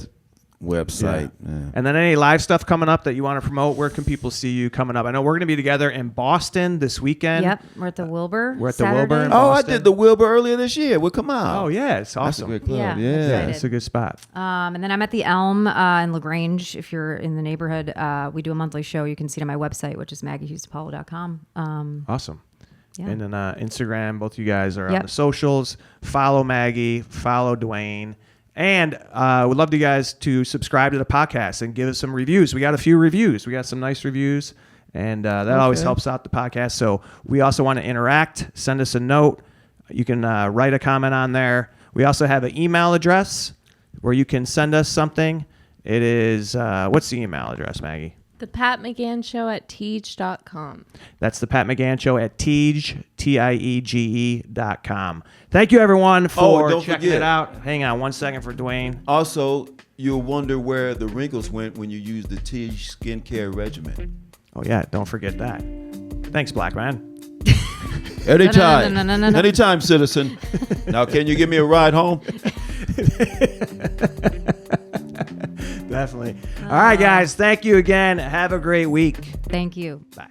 website. Yeah. And then any live stuff coming up that you want to promote, where can people see you coming up? I know we're going to be together in Boston this weekend. Yep, we're at the Wilbur. We're at the Wilbur in Oh, I Boston. did the Wilbur earlier this year. We'll come out. Oh, yeah, it's awesome. That's a good club. Yeah, Yeah. It's a good spot. And then I'm at the Elm in LaGrange. If you're in the neighborhood, we do a monthly show. You can see it on my website, which is MaggieHughesDePalo.com. Awesome. Yeah. And then Instagram, both you guys are on the socials. Follow Maggie, follow Dwayne. And we'd love you guys to subscribe to the podcast and give us some reviews. We got a few reviews. We got some nice reviews, and that always helps out the podcast. So we also want to interact. Send us a note. You can write a comment on there. We also have an email address where you can send us something. It is, what's the email address, Maggie? The Pat McGann Show at Teej.com. That's the Pat McGann Show at Tiege, TIEGE.com. Thank you, everyone, for checking it out. Hang on 1 second for Dwayne. Also, you'll wonder where the wrinkles went when you use the Tiege skincare regimen. Oh, yeah, don't forget that. Thanks, Black Man. Anytime. No. Anytime, citizen. Now, can you give me a ride home? Definitely. All right, guys. Thank you again. Have a great week. Thank you. Bye.